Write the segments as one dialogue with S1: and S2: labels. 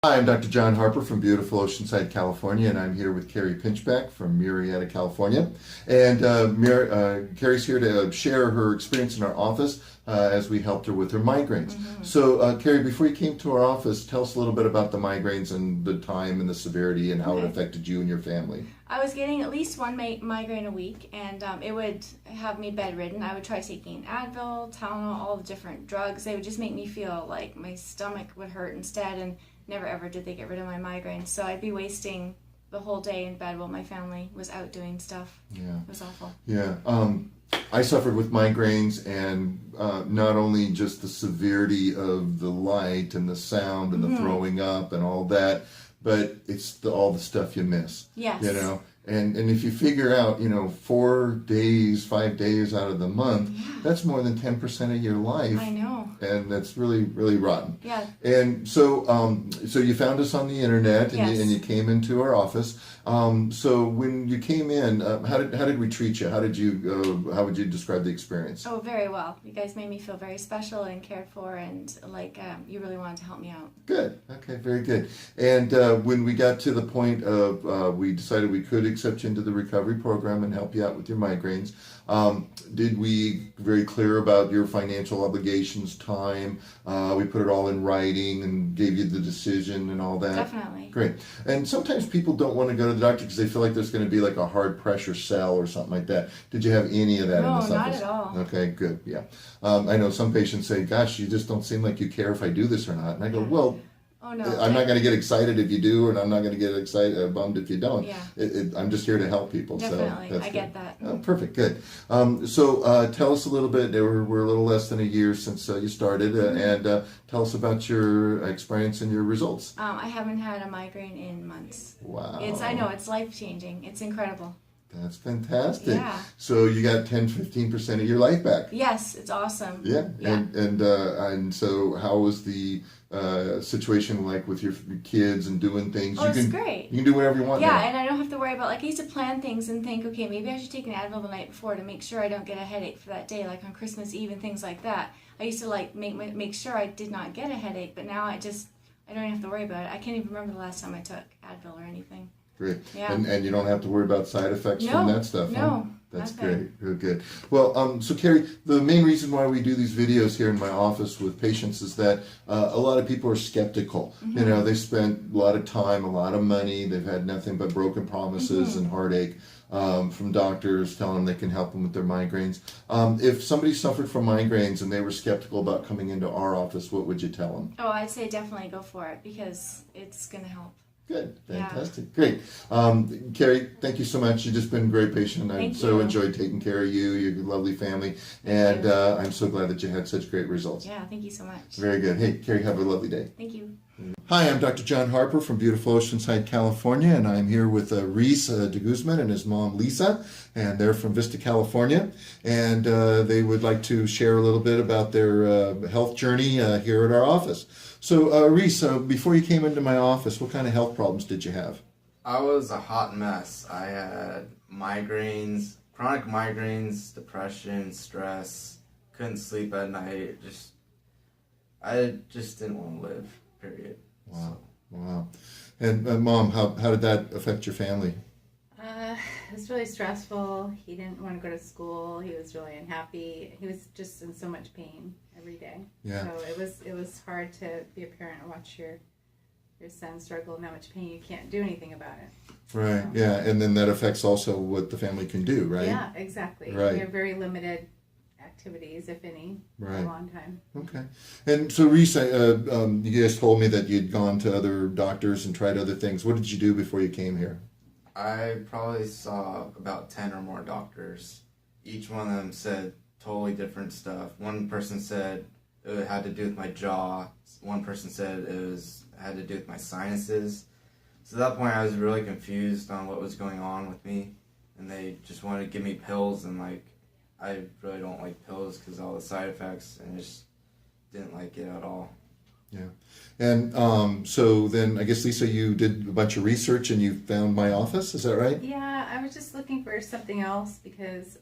S1: Hi, I'm Dr. John Harper from beautiful Oceanside, California, and I'm here with Carrie Pinchback from Murrieta, California. And Carrie's here to share her experience in our office as we helped her with her migraines. So, Carrie, before you came to our office, tell us a little bit about the migraines and the time and the severity and how it affected you and your family.
S2: I was getting at least one migraine a week, and it would have me bedridden. I would try taking Advil, Tylenol, all the different drugs. They would just make me feel like my stomach would hurt instead, and never ever did they get rid of my migraines. So I'd be wasting the whole day in bed while my family was out doing stuff.
S1: Yeah.
S2: It was awful.
S1: Yeah. I suffered with migraines, and not only just the severity of the light and the sound and the throwing up and all that, but it's all the stuff you miss.
S2: Yes.
S1: You know, and if you figure out, 4 days, 5 days out of the month, that's more than 10% of your life.
S2: I know.
S1: And that's really, really rotten.
S2: Yeah.
S1: And so you found us on the internet, and,
S2: Yes.
S1: you came into our office. So when you came in, how did we treat you? How would you describe the experience?
S2: Oh, very well. You guys made me feel very special and cared for, and like you really wanted to help me out.
S1: Good. Okay, very good. And when we got to the point of we decided we could accept you into the recovery program and help you out with your migraines, did we very clear about your financial obligations, time? We put it all in writing and gave you the decision and all that?
S2: Definitely.
S1: Great. And sometimes people don't want to go to the doctor because they feel like there's going to be like a hard pressure sell or something like that. Did you have any of that in this office?
S2: No, not at all.
S1: Okay, good. Yeah. I know some patients say, gosh, you just don't seem like you care if I do this or not. And I go, well,
S2: Oh, no.
S1: I'm not going to get excited if you do, and I'm not going to get bummed if you don't.
S2: Yeah.
S1: I'm just here to help people.
S2: Definitely.
S1: So that's
S2: I
S1: good.
S2: get that.
S1: Oh, perfect, good. So tell us a little bit. We're a little less than a year since you started, and tell us about your experience and your results.
S2: I haven't had a migraine in months.
S1: Wow.
S2: I know, it's life-changing. It's incredible.
S1: That's fantastic.
S2: Yeah.
S1: So you got 10-15% of your life back.
S2: Yes, it's awesome.
S1: Yeah. And so how was the situation like with your kids and doing things?
S2: Oh, it's great.
S1: You can do whatever you want
S2: Yeah,
S1: now.
S2: and I don't have to worry about, like, I used to plan things and think, okay, maybe I should take an Advil the night before to make sure I don't get a headache for that day, like on Christmas Eve and things like that. I used to, like, make sure I did not get a headache, but now I don't even have to worry about it. I can't even remember the last time I took Advil or anything.
S1: Great.
S2: Yeah.
S1: And you don't have to worry about side effects from that stuff.
S2: No,
S1: huh? That's
S2: nothing.
S1: great. Good. Well, so Carrie, the main reason why we do these videos here in my office with patients is that a lot of people are skeptical. They spent a lot of time, a lot of money. They've had nothing but broken promises and heartache from doctors telling them they can help them with their migraines. If somebody suffered from migraines and they were skeptical about coming into our office, what would you tell them?
S2: Oh, I'd say definitely go for it because it's going to help.
S1: Good. Fantastic.
S2: Yeah.
S1: Great. Carrie, thank you so much. You've just been a great patient. I so
S2: you.
S1: enjoyed taking care of you, your lovely family, and I'm so glad that you had such great results.
S2: Yeah, thank you so much.
S1: Very good. Hey, Carrie, have a lovely day.
S2: Thank you.
S1: Hi, I'm Dr. John Harper from beautiful Oceanside, California, and I'm here with Reese de Guzman and his mom, Lisa, and they're from Vista, California, and they would like to share a little bit about their health journey here at our office. So, Reese, before you came into my office, what kind of health problems did you have?
S3: I was a hot mess. I had migraines, chronic migraines, depression, stress, couldn't sleep at night, I just didn't want to live, period.
S1: Wow. Wow. And Mom, how did that affect your family?
S4: It was really stressful. He didn't want to go to school. He was really unhappy. He was just in so much pain every day.
S1: Yeah.
S4: So it was hard to be a parent and watch your son struggle in that much pain. You can't do anything about it.
S1: Right.
S4: So.
S1: Yeah. And then that affects also what the family can do, right?
S4: Yeah, exactly.
S1: Right.
S4: We have very limited activities, if any, for
S1: Right.
S4: a long time.
S1: Okay. And so, Reese, you guys told me that you'd gone to other doctors and tried other things. What did you do before you came here?
S3: I probably saw about 10 or more doctors. Each one of them said totally different stuff. One person said it had to do with my jaw. One person said had to do with my sinuses. So at that point I was really confused on what was going on with me. And they just wanted to give me pills, and I really don't like pills because of all the side effects, and I just didn't like it at all.
S1: Yeah. And so then I guess, Lisa, you did a bunch of research and you found my office. Is that right?
S4: Yeah, I was just looking for something else because,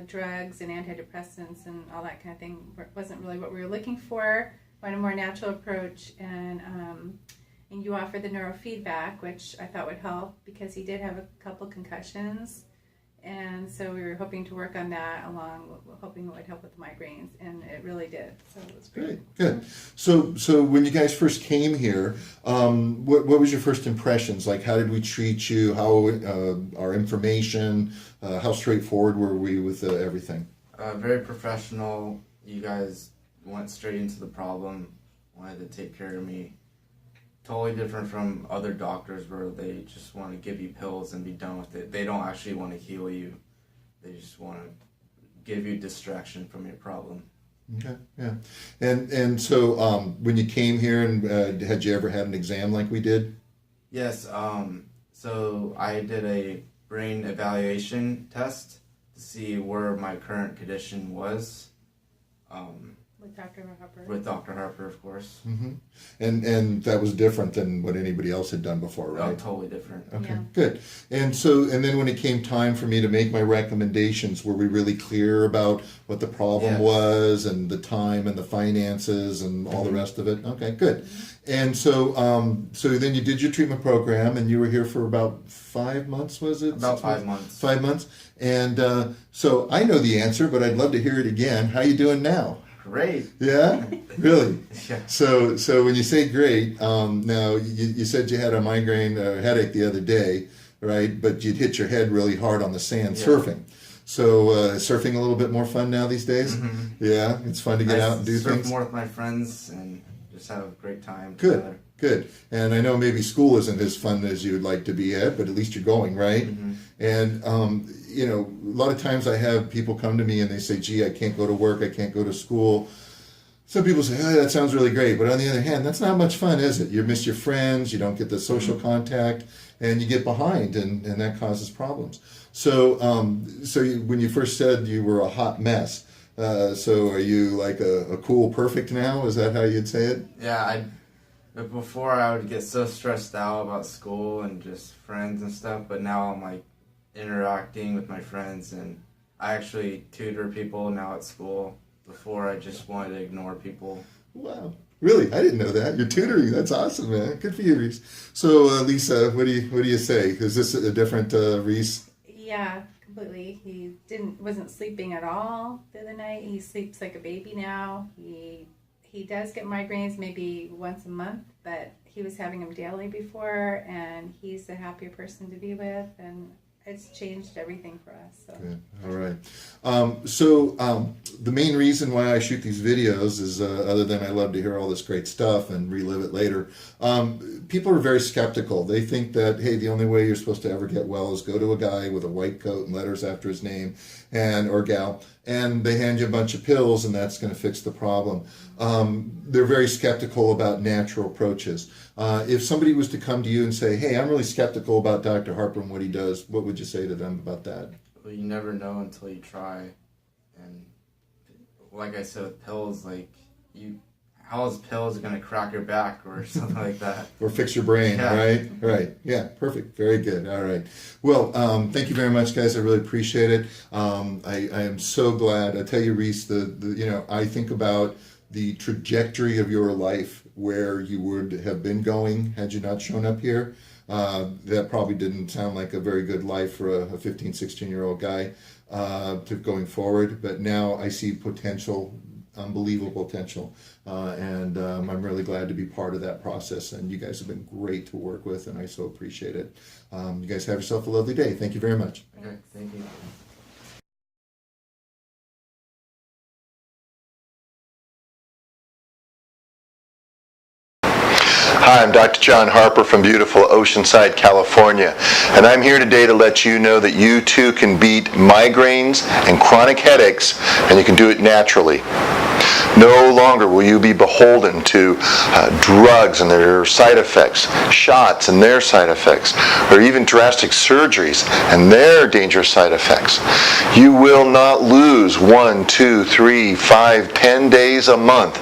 S4: drugs and antidepressants and all that kind of thing wasn't really what we were looking for. Find a more natural approach, and and you offered the neurofeedback, which I thought would help because he did have a couple concussions. And so we were hoping to work on that hoping it would help with the migraines, and it really did. So it was great.
S1: Good. So when you guys first came here, what was your first impressions? Like, how did we treat you? How our information? How straightforward were we with everything?
S3: Very professional. You guys went straight into the problem, wanted to take care of me. Totally different from other doctors where they just want to give you pills and be done with it. They don't actually want to heal you. They just want to give you distraction from your problem.
S1: Okay, yeah. And so when you came here, and had you ever had an exam like we did?
S3: Yes, so I did a brain evaluation test to see where my current condition was.
S4: With Dr. Harper.
S3: With Dr. Harper, of course.
S1: Mm-hmm. And that was different than what anybody else had done before, right?
S3: Oh, totally different.
S1: Okay,
S4: Yeah.
S1: good. And then when it came time for me to make my recommendations, were we really clear about what the problem
S3: Yes.
S1: was, and the time and the finances and all the rest of it? Okay, good. And so then you did your treatment program, and you were here for about 5 months, was it?
S3: About
S1: 6
S3: 5 months.
S1: 5 months. And so I know the answer, but I'd love to hear it again. How you doing now?
S3: Great.
S1: Yeah? Really?
S3: Yeah.
S1: So when you say great, now you said you had a migraine headache the other day, right? But you'd hit your head really hard on the sand surfing. So surfing a little bit more fun now these days?
S3: Mm-hmm.
S1: Yeah, it's fun to get out and do
S3: surf
S1: things.
S3: more with my friends and just have a great time
S1: Good,
S3: together.
S1: good. And I know maybe school isn't as fun as you would like to be at, but at least you're going, right?
S3: Mm-hmm.
S1: And, a lot of times I have people come to me and they say, gee, I can't go to work, I can't go to school. Some people say, oh, that sounds really great. But on the other hand, that's not much fun, is it? You miss your friends, you don't get the social contact, and you get behind, and that causes problems. So, when you first said you were a hot mess, so are you like a cool perfect now? Is that how you'd say it?
S3: Yeah, but before I would get so stressed out about school and just friends and stuff, but now I'm like interacting with my friends, and I actually tutor people now at school. Before I just wanted to ignore people.
S1: Wow. Really? I didn't know that. You're tutoring. That's awesome, man. Good for you, Reese. So, Lisa, what do you say? Is this a different Reese?
S4: Yeah, completely. He wasn't sleeping at all the other night. He sleeps like a baby now. He does get migraines maybe once a month, but he was having them daily before, and he's a happier person to be with, and it's changed everything for us. So.
S1: Good. All right. The main reason why I shoot these videos is, other than I love to hear all this great stuff and relive it later, people are very skeptical. They think that, hey, the only way you're supposed to ever get well is go to a guy with a white coat and letters after his name, or gal, and they hand you a bunch of pills and that's going to fix the problem. They're very skeptical about natural approaches. If somebody was to come to you and say, hey, I'm really skeptical about Dr. Harper and what he does, what would you say to them about that?
S3: Well, you never know until you try. And like I said with pills, how is pills going to crack your back or something like that?
S1: Or fix your brain,
S3: Yeah.
S1: right? Right. Yeah, perfect. Very good. All right. Well, thank you very much, guys. I really appreciate it. I am so glad. I tell you, Reese, I think about the trajectory of your life, where you would have been going had you not shown up here. That probably didn't sound like a very good life for a 15, 16-year-old guy to going forward. But now I see potential, unbelievable potential. And I'm really glad to be part of that process. And you guys have been great to work with, and I so appreciate it. You guys have yourself a lovely day. Thank you very much.
S3: Okay, thank you.
S1: Hi, I'm Dr. John Harper from beautiful Oceanside, California, and I'm here today to let you know that you too can beat migraines and chronic headaches, and you can do it naturally. No longer will you be beholden to drugs and their side effects, shots and their side effects, or even drastic surgeries and their dangerous side effects. You will not lose 1, 2, 3, 5, 10 days a month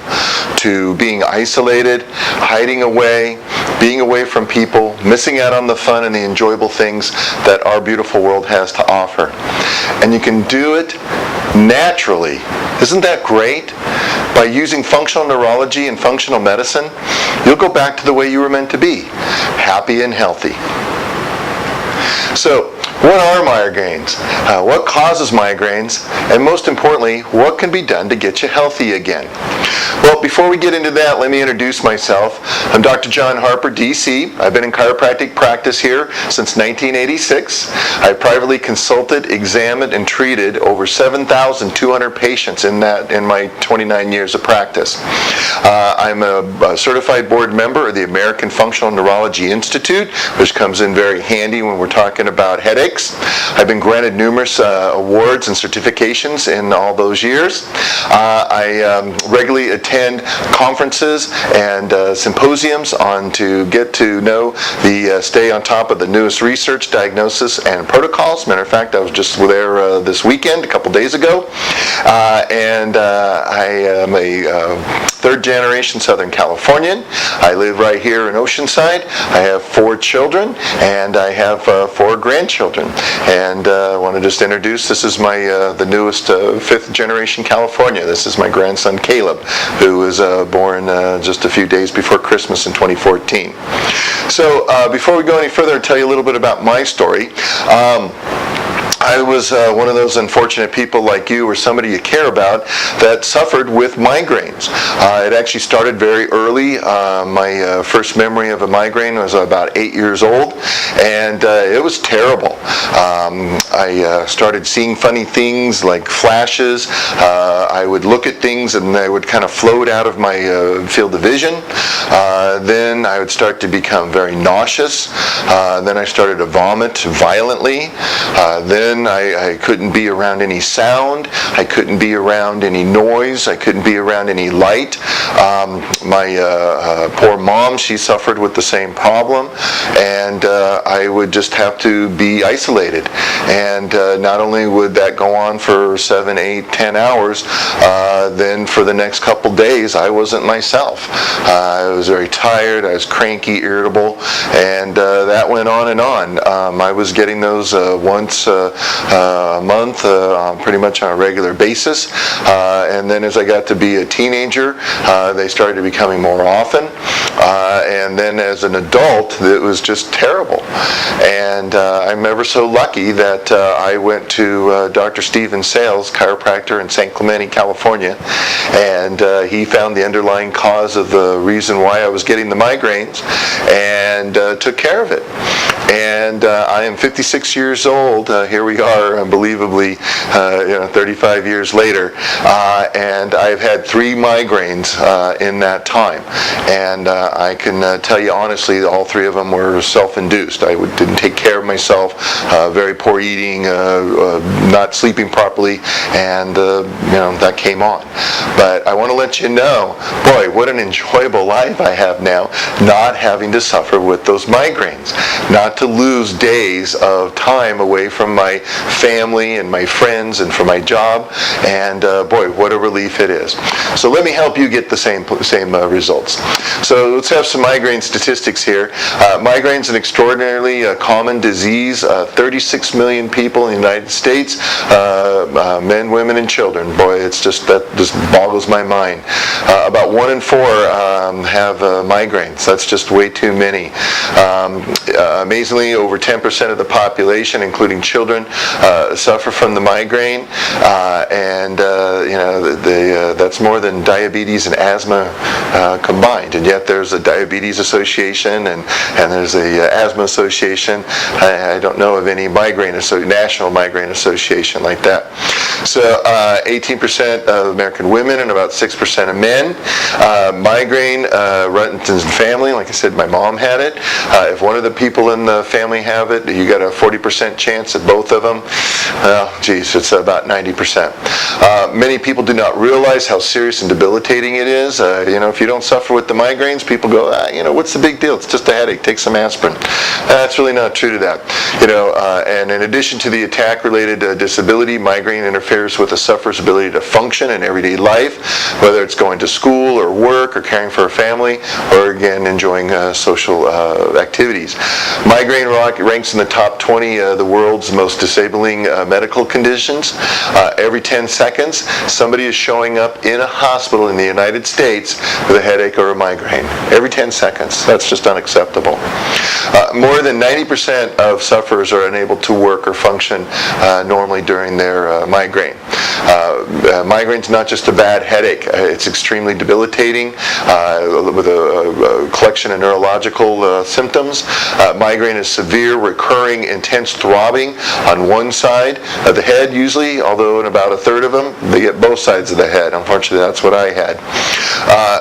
S1: to being isolated, hiding away, being away from people, missing out on the fun and the enjoyable things that our beautiful world has to offer. And you can do it naturally. Isn't that great? by using functional neurology and functional medicine, you'll go back to the way you were meant to be, happy and healthy. So, what are migraines? What causes migraines? And most importantly, what can be done to get you healthy again? Well, before we get into that, let me introduce myself. I'm Dr. John Harper, DC. I've been in chiropractic practice here since 1986. I privately consulted, examined, and treated over 7,200 patients in my 29 years of practice. I'm a certified board member of the American Functional Neurology Institute, which comes in very handy when we're talking about headaches. I've been granted numerous awards and certifications in all those years. I regularly attend conferences and symposiums to get to know stay on top of the newest research, diagnosis, and protocols. Matter of fact, I was just there this weekend, a couple days ago, and I am a third-generation Southern Californian. I live right here in Oceanside. I have 4 children, and I have 4 grandchildren. And I want to just introduce, this is the newest 5th-generation California. This is my grandson Caleb, who was born just a few days before Christmas in 2014. So before we go any further, I'll tell you a little bit about my story. I was one of those unfortunate people like you or somebody you care about that suffered with migraines. It actually started very early. My first memory of a migraine was about 8 years old, and it was terrible. I started seeing funny things like flashes. I would look at things and they would kind of float out of my field of vision. Then I would start to become very nauseous. Then I started to vomit violently. Then I couldn't be around any sound. I couldn't be around any noise. I couldn't be around any light. My poor mom, she suffered with the same problem, and I would just have to be isolated. And not only would that go on for 7, 8, 10 hours, then for the next couple days I wasn't myself. I was very tired. I was cranky, irritable, and that went on and on. I was getting those once a month, pretty much on a regular basis. And then as I got to be a teenager, they started becoming more often. And then as an adult, it was just terrible. And I'm ever so lucky that I went to Dr. Stephen Sales, chiropractor in San Clemente, California, and he found the underlying cause of the reason why I was getting the migraines and took care of it. And I am 56 years old. Here we are, unbelievably, 35 years later, and I've had 3 migraines in that time. And I can tell you honestly, all 3 of them were self-induced. I didn't take care of myself, very poor eating, not sleeping properly, and that came on. But I want to let you know, boy, what an enjoyable life I have now, not having to suffer with those migraines, not to lose days of time away from my family and my friends and from my job, and boy, what a relief it is. So let me help you get the same results. So let's have some migraine statistics here. Migraine is an extraordinarily common disease. 36 million people in the United States, men, women, and children. Boy, that just boggles my mind. About 1 in 4 have migraines. That's just way too many. Amazingly, over 10% of the population, including children, suffer from the migraine, and that's more than diabetes and asthma combined. And yet there's a diabetes association and there's a asthma association. I don't know of any national migraine association like that. So 18% of American women and about 6% of men. Migraine runs in family. Like I said, my mom had it. If one of the people in the family have it, you got a 40% chance that both of them. Well, geez, it's about 90%. Many people do not realize how serious and debilitating it is. If you don't suffer with the migraines, people go, what's the big deal? It's just a headache. Take some aspirin. That's really not true to that. And in addition to the attack-related disability, migraine interferes
S5: interferes with the sufferer's ability to function in everyday life, whether it's going to school or work or caring for a family, or again enjoying social activities. Migraine ranks in the top 20 of the world's most disabling medical conditions. Every 10 seconds, somebody is showing up in a hospital in the United States with a headache or a migraine. Every 10 seconds. That's just unacceptable. More than 90% of sufferers are unable to work or function normally during their migraine. Migraine's not just a bad headache. It's extremely debilitating with a collection of neurological symptoms. Migraine is severe, recurring, intense throbbing on one side of the head usually, although in about a third of them, they get both sides of the head. Unfortunately, that's what I had.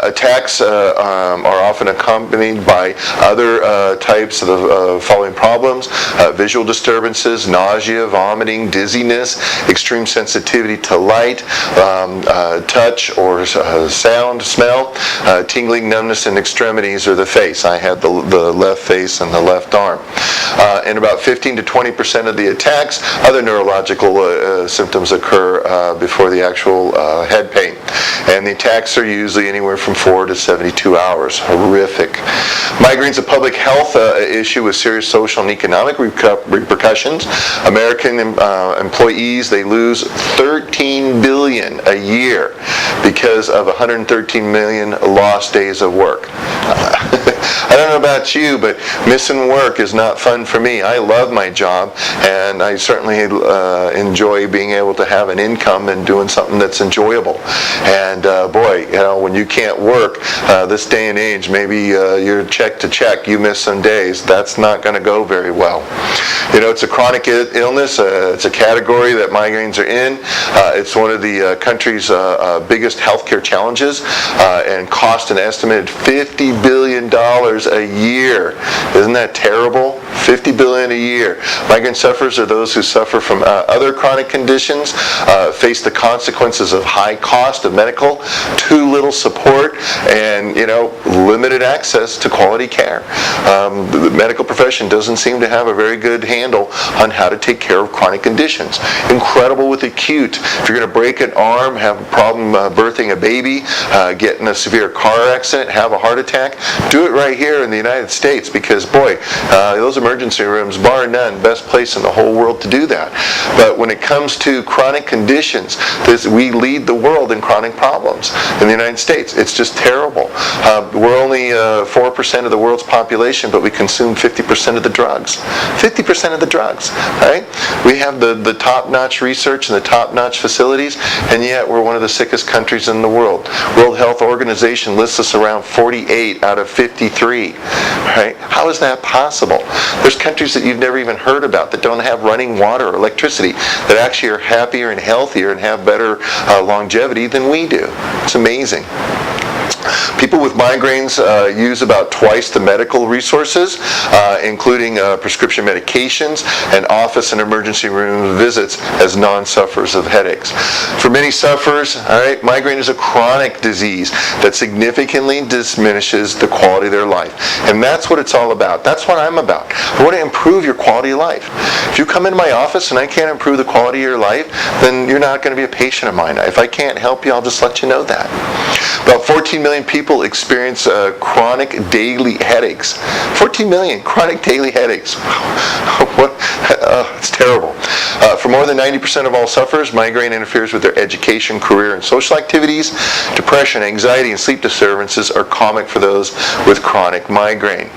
S5: Attacks are often accompanied by other types of the following problems: visual disturbances, nausea, vomiting, dizziness, extreme sensitivity to light, touch or sound, smell, tingling, numbness in extremities or the face. I had the left face and the left arm. In about 15 to 20% of the attacks, other neurological symptoms occur before the actual head pain. And the attacks are usually anywhere from 4 to 72 hours. Horrific. Migraine's a public health issue with serious social and economic repercussions. American employees, they lose $13 billion a year because of 113 million lost days of work. I don't know about you, but missing work is not fun for me. I love my job, and I certainly enjoy being able to have an income and doing something that's enjoyable. And boy, when you can't work this day and age, maybe you're check to check, you miss some days. That's not going to go very well. It's a chronic illness. It's a category that migraines are in. It's one of the country's biggest healthcare challenges, and cost an estimated $50 billion a year. Isn't that terrible? $50 billion a year. Migraine sufferers are those who suffer from other chronic conditions, face the consequences of high cost of medical, too little support, and limited access to quality care. The medical profession doesn't seem to have a very good handle on how to take care of chronic conditions. Incredible with acute. If you're going to break an arm, have a problem birthing a baby, get in a severe car accident, have a heart attack, do it right here in the United States, because boy, those emergency rooms, bar none, best place in the whole world to do that. But when it comes to chronic conditions, we lead the world in chronic problems in the United States. It's just terrible. We're only 4% of the world's population, but we consume 50% of the drugs. 50% of the drugs, right? We have the top-notch research and the top-notch facilities, and yet we're one of the sickest countries in the world. World Health Organization lists us around 48 out of 53, right? How is that possible? There's countries that you've never even heard about that don't have running water or electricity, that actually are happier and healthier and have better longevity than we do. It's amazing. People with migraines use about twice the medical resources, including prescription medications and office and emergency room visits, as non-sufferers of headaches. For many sufferers, migraine is a chronic disease that significantly diminishes the quality of their life. And that's what it's all about. That's what I'm about. I want to improve your quality of life. If you come into my office and I can't improve the quality of your life, then you're not going to be a patient of mine. If I can't help you, I'll just let you know that. About 14 million people experience chronic daily headaches. 14 million chronic daily headaches. It's terrible. For more than 90% of all sufferers, migraine interferes with their education, career, and social activities. Depression, anxiety, and sleep disturbances are common for those with chronic migraine.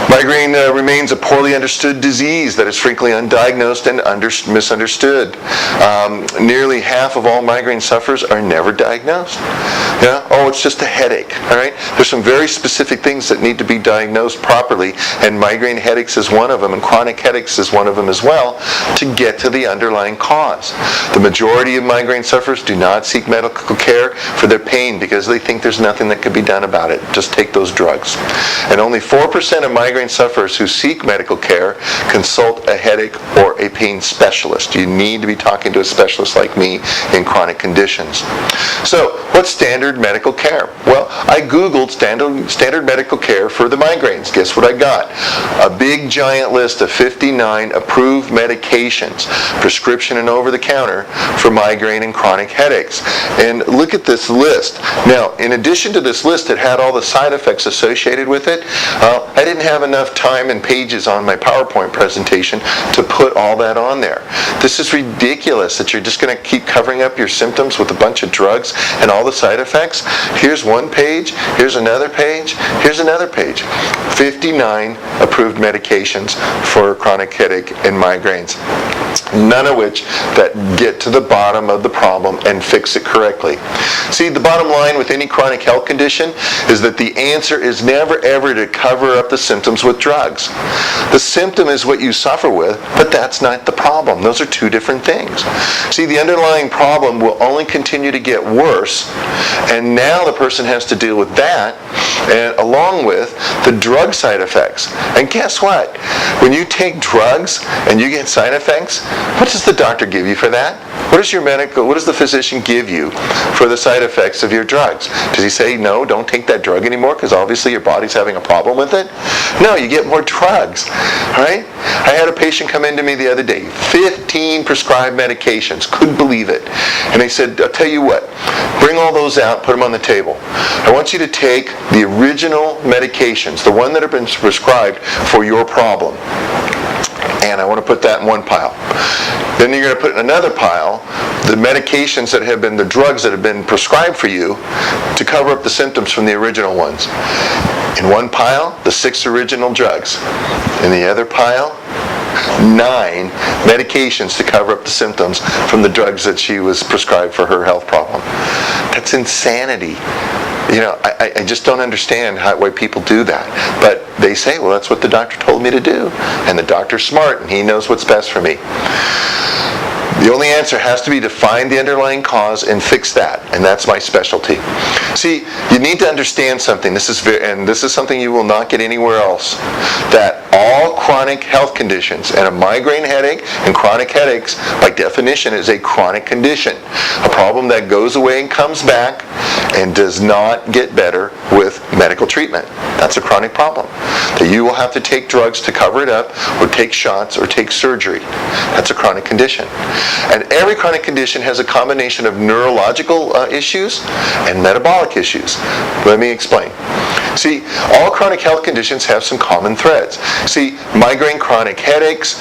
S5: Migraine remains a poorly understood disease that is frequently undiagnosed and misunderstood. Nearly half of all migraine sufferers are never diagnosed. It's just a headache. All right. There's some very specific things that need to be diagnosed properly, and migraine headaches is one of them, and chronic headaches is one of them as well, to get to the underlying cause. The majority of migraine sufferers do not seek medical care for their pain because they think there's nothing that can be done about it. Just take those drugs. And only 4% of migraine sufferers who seek medical care, consult a headache or a pain specialist. You need to be talking to a specialist like me in chronic conditions. So, what's standard medical care? Well, I Googled standard medical care for the migraines. Guess what I got? A big giant list of 59 approved medications, prescription and over-the-counter, for migraine and chronic headaches. And look at this list. Now, in addition to this list, it had all the side effects associated with it. I didn't have enough time and pages on my PowerPoint presentation to put all that on there. This is ridiculous that you're just going to keep covering up your symptoms with a bunch of drugs and all the side effects. Here's one page, here's another page, here's another page. 59 approved medications for chronic headache and migraines. None of which that get to the bottom of the problem and fix it correctly. See, the bottom line with any chronic health condition is that the answer is never ever to cover up the symptoms with drugs. The symptom is what you suffer with, but that's not the problem. Those are two different things. See, the underlying problem will only continue to get worse, and now the person has to deal with that, and along with the drug side effects. And guess what? When you take drugs and you get side effects, what does the doctor give you for that? What does the physician give you for the side effects of your drugs? Does he say, no, don't take that drug anymore because obviously your body's having a problem with it? No, you get more drugs, right? I had a patient come in to me the other day, 15 prescribed medications, couldn't believe it. And they said, I'll tell you what, bring all those out, put them on the table. I want you to take the original medications, the one that have been prescribed for your problem. And I want to put that in one pile. Then you're going to put in another pile the medications that have been, the drugs that have been prescribed for you to cover up the symptoms from the original ones. In one pile, the 6 original drugs. In the other pile, 9 medications to cover up the symptoms from the drugs that she was prescribed for her health problem. That's insanity. You know, I just don't understand why people do that. But they say, well, that's what the doctor told me to do. And the doctor's smart, and he knows what's best for me. The only answer has to be to find the underlying cause and fix that, and that's my specialty. See, you need to understand something. This is something you will not get anywhere else. That all chronic health conditions, and a migraine headache and chronic headaches, by definition, is a chronic condition, a problem that goes away and comes back and does not get better with medical treatment. That's a chronic problem. That you will have to take drugs to cover it up, or take shots, or take surgery. That's a chronic condition. And every chronic condition has a combination of neurological issues and metabolic issues. Let me explain. See, all chronic health conditions have some common threads. See, migraine, chronic headaches,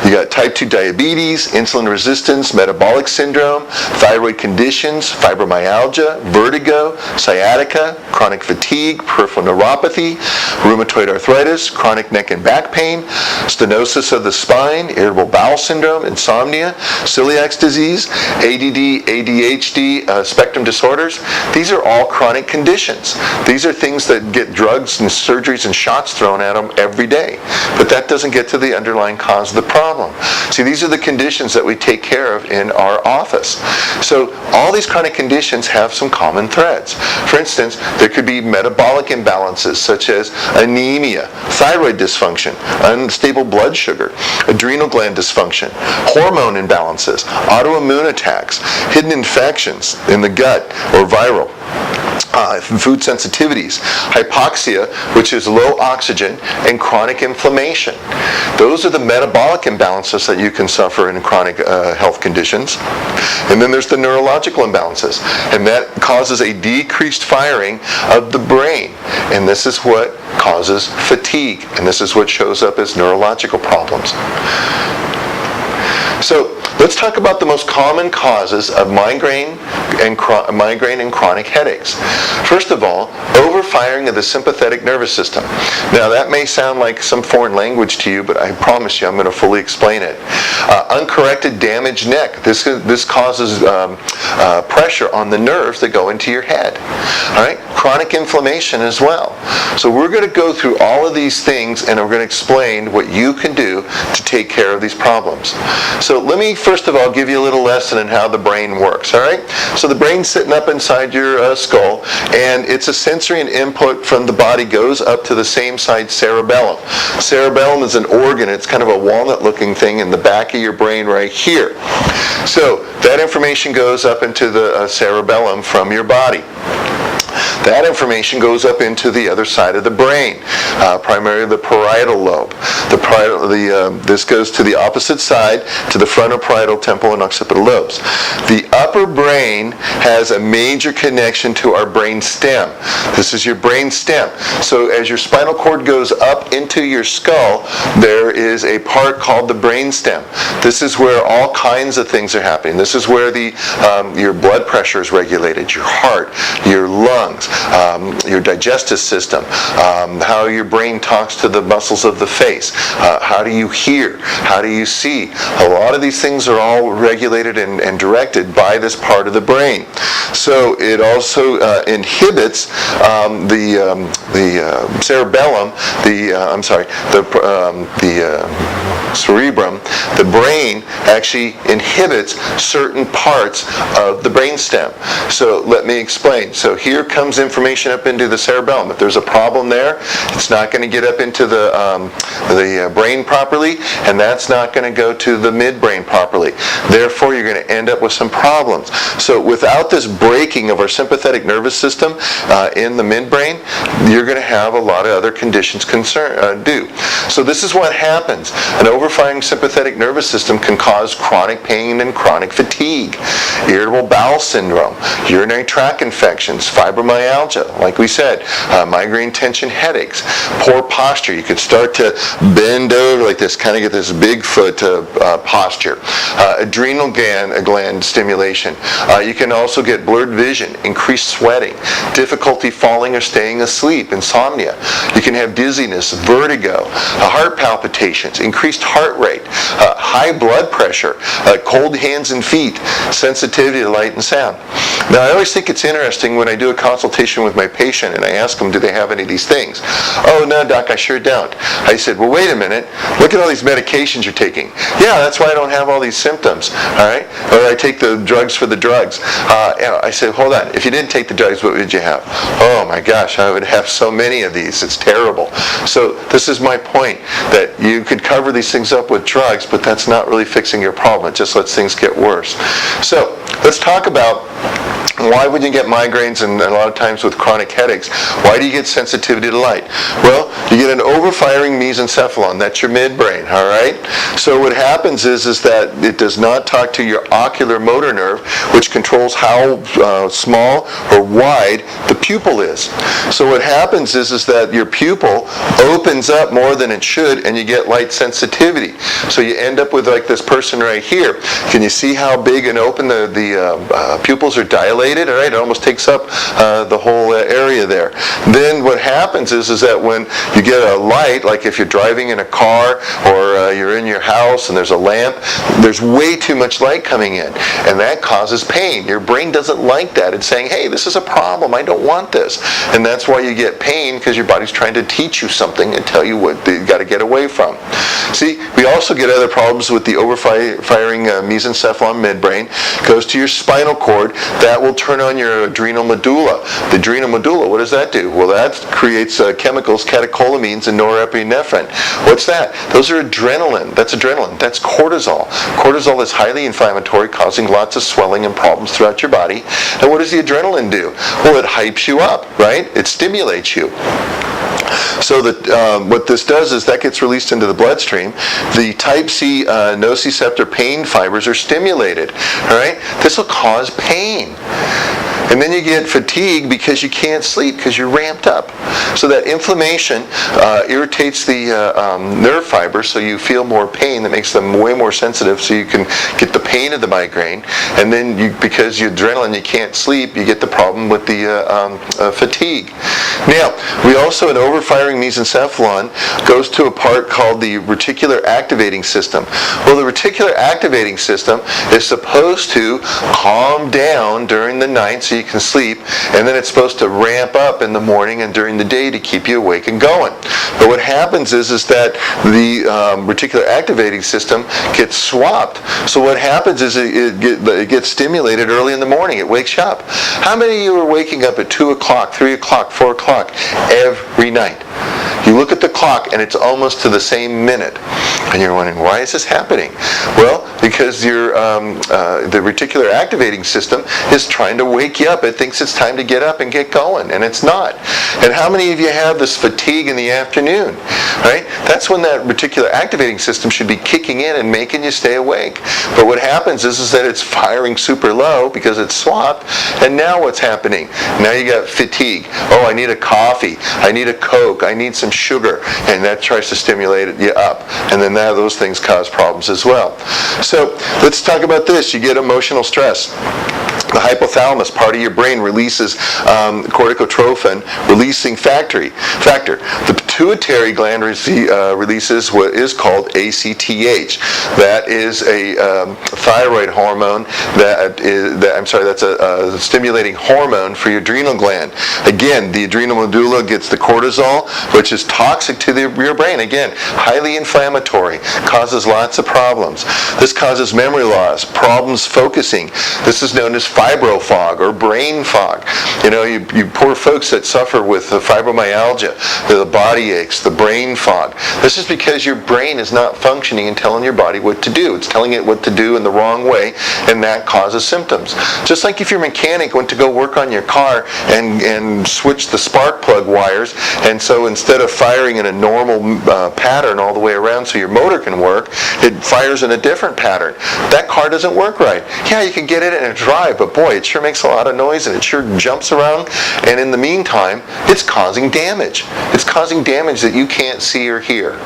S5: you got type 2 diabetes, insulin resistance, metabolic syndrome, thyroid conditions, fibromyalgia, vertigo, sciatica, chronic fatigue, peripheral neuropathy, rheumatoid arthritis, chronic neck and back pain, stenosis of the spine, irritable bowel syndrome, insomnia, celiac disease, ADD, ADHD, spectrum disorders. These are all chronic conditions. These are things that get drugs and surgeries and shots thrown at them every day. But that doesn't get to the underlying cause of the problem. See, these are the conditions that we take care of in our office. So all these chronic conditions have some common threads. For instance, there could be metabolic imbalances such as anemia, thyroid dysfunction, unstable blood sugar, adrenal gland dysfunction, hormone imbalances, autoimmune attacks, hidden infections in the gut or viral, food sensitivities, hypoxia, which is low oxygen, and chronic inflammation. Those are the metabolic imbalances that you can suffer in chronic health conditions. And then there's the neurological imbalances, and that causes a decreased firing of the brain. And this is what causes fatigue, and this is what shows up as neurological problems. So let's talk about the most common causes of migraine and chronic headaches. First of all, overfiring of the sympathetic nervous system. Now that may sound like some foreign language to you, but I promise you I'm going to fully explain it. Uncorrected damaged neck. This causes pressure on the nerves that go into your head. All right? chronic inflammation as well. So we're going to go through all of these things, and we're going to explain what you can do to take care of these problems. So let me first of all give you a little lesson in how the brain works, all right? So the brain's sitting up inside your skull, and it's a sensory and input from the body goes up to the same side cerebellum. Cerebellum is an organ. It's kind of a walnut-looking thing in the back of your brain right here. So that information goes up into the cerebellum from your body. That information goes up into the other side of the brain, primarily the parietal lobe. This goes to the opposite side, to the frontal, parietal, temporal, and occipital lobes. The upper brain has a major connection to our brain stem. This is your brain stem. So as your spinal cord goes up into your skull, there is a part called the brain stem. This is where all kinds of things are happening. This is where your blood pressure is regulated, your heart, your lungs, your digestive system, how your brain talks to the muscles of the face, how do you hear, how do you see. A lot of these things are all regulated and directed by this part of the brain. So it also inhibits the cerebellum, the cerebrum. The brain actually inhibits certain parts of the brainstem. So let me explain. So here comes information up into the cerebellum. If there's a problem there, it's not going to get up into the brain properly, and that's not going to go to the midbrain properly. Therefore, you're going to end up with some problems. So without this breaking of our sympathetic nervous system in the midbrain, you're going to have a lot of other conditions due. So this is what happens. An overfiring sympathetic nervous system can cause chronic pain and chronic fatigue, irritable bowel syndrome, urinary tract infections, fibromyalgia, like we said, migraine tension headaches, poor posture. You could start to bend over like this, kind of get this Bigfoot posture. Adrenal gland stimulation. You can also get blurred vision, increased sweating, difficulty falling or staying asleep, insomnia. You can have dizziness, vertigo, heart palpitations, increased heart rate, high blood pressure, cold hands and feet, sensitivity to light and sound. Now, I always think it's interesting when I do a consultation with my patient and I ask them, do they have any of these things? Oh, no, doc, I sure don't. I said, well, wait a minute. Look at all these medications you're taking. Yeah, that's why I don't have all these symptoms, all right? Or I take the drugs for the drugs. I said, hold on. If you didn't take the drugs, what would you have? Oh, my gosh, I would have so many of these. It's terrible. So this is my point, that you could cover these things up with drugs, but that's not really fixing your problem. It just lets things get worse. So let's talk about why would you get migraines, and a lot of times with chronic headaches, why do you get sensitivity to light? Well, you get an overfiring mesencephalon. That's your midbrain, all right? So what happens is that it does not talk to your ocular motor nerve, which controls how small or wide the pupil is. So what happens is that your pupil opens up more than it should, and you get light sensitivity. So you end up with like this person right here. Can you see how big and open the pupils are dilated? All right, it almost takes up the whole area there. Then what happens is that when you get a light, like if you're driving in a car or you're in your house and there's a lamp, there's way too much light coming in, and that causes pain. Your brain doesn't like that. It's saying, hey, this is a problem. I don't want this. And that's why you get pain, because your body's trying to teach you something and tell you what you got to get away from. See, we also get other problems with the overfiring mesencephalon midbrain. It goes to your spinal cord. That will turn on your adrenal medulla. The adrenal medulla, what does that do? Well, that creates chemicals, catecholamines and norepinephrine. What's that? Those are adrenaline. That's adrenaline. That's cortisol. Cortisol is highly inflammatory, causing lots of swelling and problems throughout your body. And what does the adrenaline do? Well, it hypes you up, right? It stimulates you. So what this does is that gets released into the bloodstream. The type C nociceptor pain fibers are stimulated. All right, this will cause pain. And then you get fatigue because you can't sleep because you're ramped up. So that inflammation irritates the nerve fibers, so you feel more pain. That makes them way more sensitive, so you can get the pain of the migraine. And then because you're adrenaline, you can't sleep, you get the problem with the fatigue. Now, we also, an overfiring mesencephalon goes to a part called the reticular activating system. Well, the reticular activating system is supposed to calm down during the night so you can sleep, and then it's supposed to ramp up in the morning and during the day to keep you awake and going. But what happens is that the reticular activating system gets swapped. So what happens is it gets stimulated early in the morning. It wakes you up. How many of you are waking up at 2 o'clock, 3 o'clock, 4 o'clock every night? You look at the clock and it's almost to the same minute. And you're wondering, why is this happening? Well, because the reticular activating system is trying to wake you up. It thinks it's time to get up and get going, and it's not. And how many of you have this fatigue in the afternoon? Right? That's when that reticular activating system should be kicking in and making you stay awake. But what happens is that it's firing super low because it's swapped, and now what's happening? Now you got fatigue. Oh, I need a coffee. I need a Coke. I need some sugar. And that tries to stimulate you up. And then now those things cause problems as well. So let's talk about this. You get emotional stress. The hypothalamus, part of your brain, releases corticotrophin, releasing factor. The pituitary gland releases what is called ACTH. That is a thyroid hormone. That's a stimulating hormone for your adrenal gland. Again, the adrenal medulla gets the cortisol, which is toxic to your brain. Again, highly inflammatory, causes lots of problems. This causes memory loss, problems focusing. This is known as fibro fog or brain fog. You poor folks that suffer with fibromyalgia, the body aches, the brain fog. This is because your brain is not functioning and telling your body what to do. It's telling it what to do in the wrong way, and that causes symptoms. Just like if your mechanic went to go work on your car and switch the spark plug wires, and so instead of firing in a normal pattern all the way around so your motor can work, it fires in a different pattern. That car doesn't work right. Yeah, you can get it in a drive, but boy, it sure makes a lot of noise and it sure jumps around, and in the meantime, it's causing damage. It's causing damage that you can't see or hear.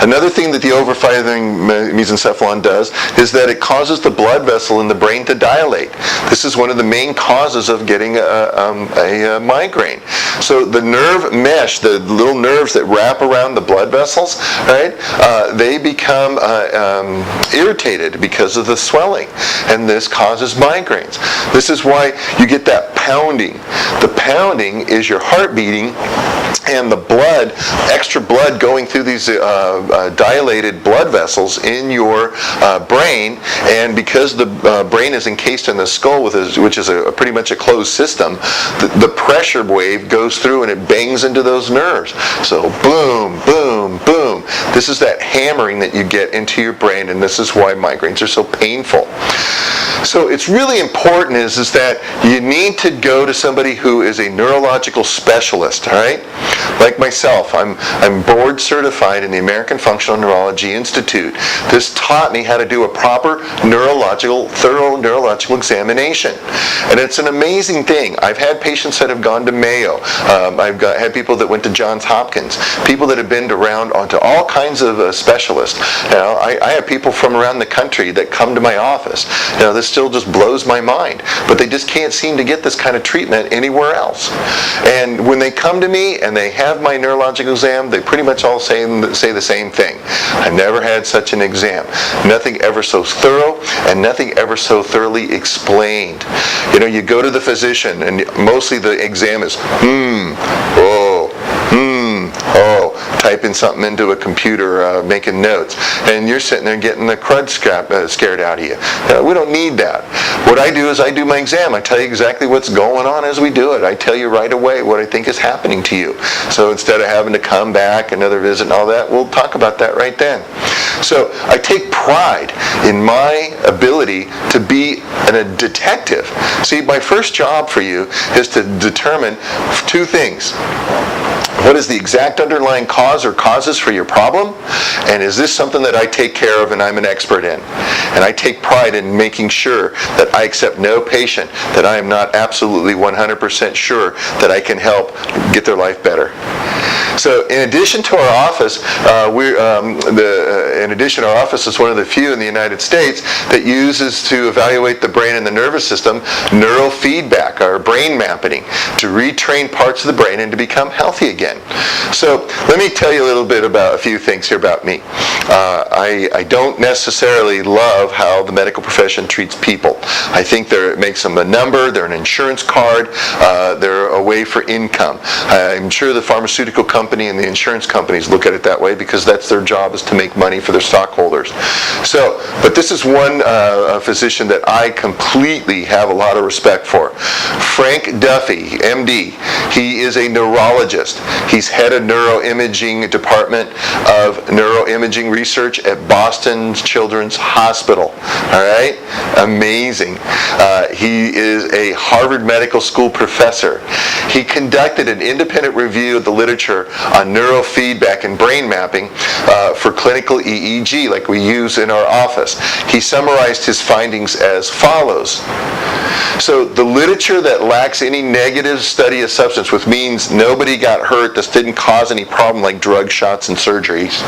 S5: Another thing that the overfiring mesencephalon does is that it causes the blood vessel in the brain to dilate. This is one of the main causes of getting a migraine. So the nerve mesh, the little nerves that wrap around the blood vessels, right, they become irritated because of the swelling, and this causes migraines. This is why you get that pounding. The pounding is your heart beating, and the blood, extra blood going through these dilated blood vessels in your brain, and because the brain is encased in the skull, which is pretty much a closed system, the pressure wave goes through and it bangs into those nerves. So boom, boom, boom. This is that hammering that you get into your brain, and this is why migraines are so painful. So it's really important is that you need to go to somebody who is a neurological specialist, all right? Like myself, I'm board certified in the American Functional Neurology Institute. This taught me how to do a proper thorough neurological examination. And it's an amazing thing. I've had patients that have gone to Mayo. I've had people that went to Johns Hopkins, people that have been around onto all kinds of specialists. I have people from around the country that come to my office. This still just blows my mind, but they just can't seem to get this kind of treatment anywhere else. And when they come to me and they have my neurological exam, they pretty much all say the same thing. I've never had such an exam. Nothing ever so thorough, and nothing ever so thoroughly explained. You go to the physician, and mostly the exam is typing something into a computer, making notes, and you're sitting there getting the crud scared out of you. We don't need that. What I do is I do my exam. I tell you exactly what's going on as we do it. I tell you right away what I think is happening to you. So instead of having to come back, another visit and all that, we'll talk about that right then. So I take pride in my ability to be a detective. See, my first job for you is to determine two things. What is the exact underlying cause or causes for your problem? And is this something that I take care of and I'm an expert in? And I take pride in making sure that I accept no patient that I am not absolutely 100% sure that I can help get their life better. So in addition to our office, our office is one of the few in the United States that uses to evaluate the brain and the nervous system neurofeedback, or brain mapping, to retrain parts of the brain and to become healthy again. again. So let me tell you a little bit about a few things here about me. I don't necessarily love how the medical profession treats people. I think it makes them a number, they're an insurance card, they're a way for income. I'm sure the pharmaceutical company and the insurance companies look at it that way because that's their job, is to make money for their stockholders. So, but this is one physician that I completely have a lot of respect for. Frank Duffy, MD. He is a neurologist. He's head of neuroimaging department of neuroimaging research at Boston Children's Hospital. All right? Amazing. He is a Harvard Medical School professor. He conducted an independent review of the literature on neurofeedback and brain mapping for clinical EEG, like we use in our office. He summarized his findings as follows. So the literature that lacks any negative study of substance, which means nobody got hurt, this didn't cause any problem like drug shots and surgeries,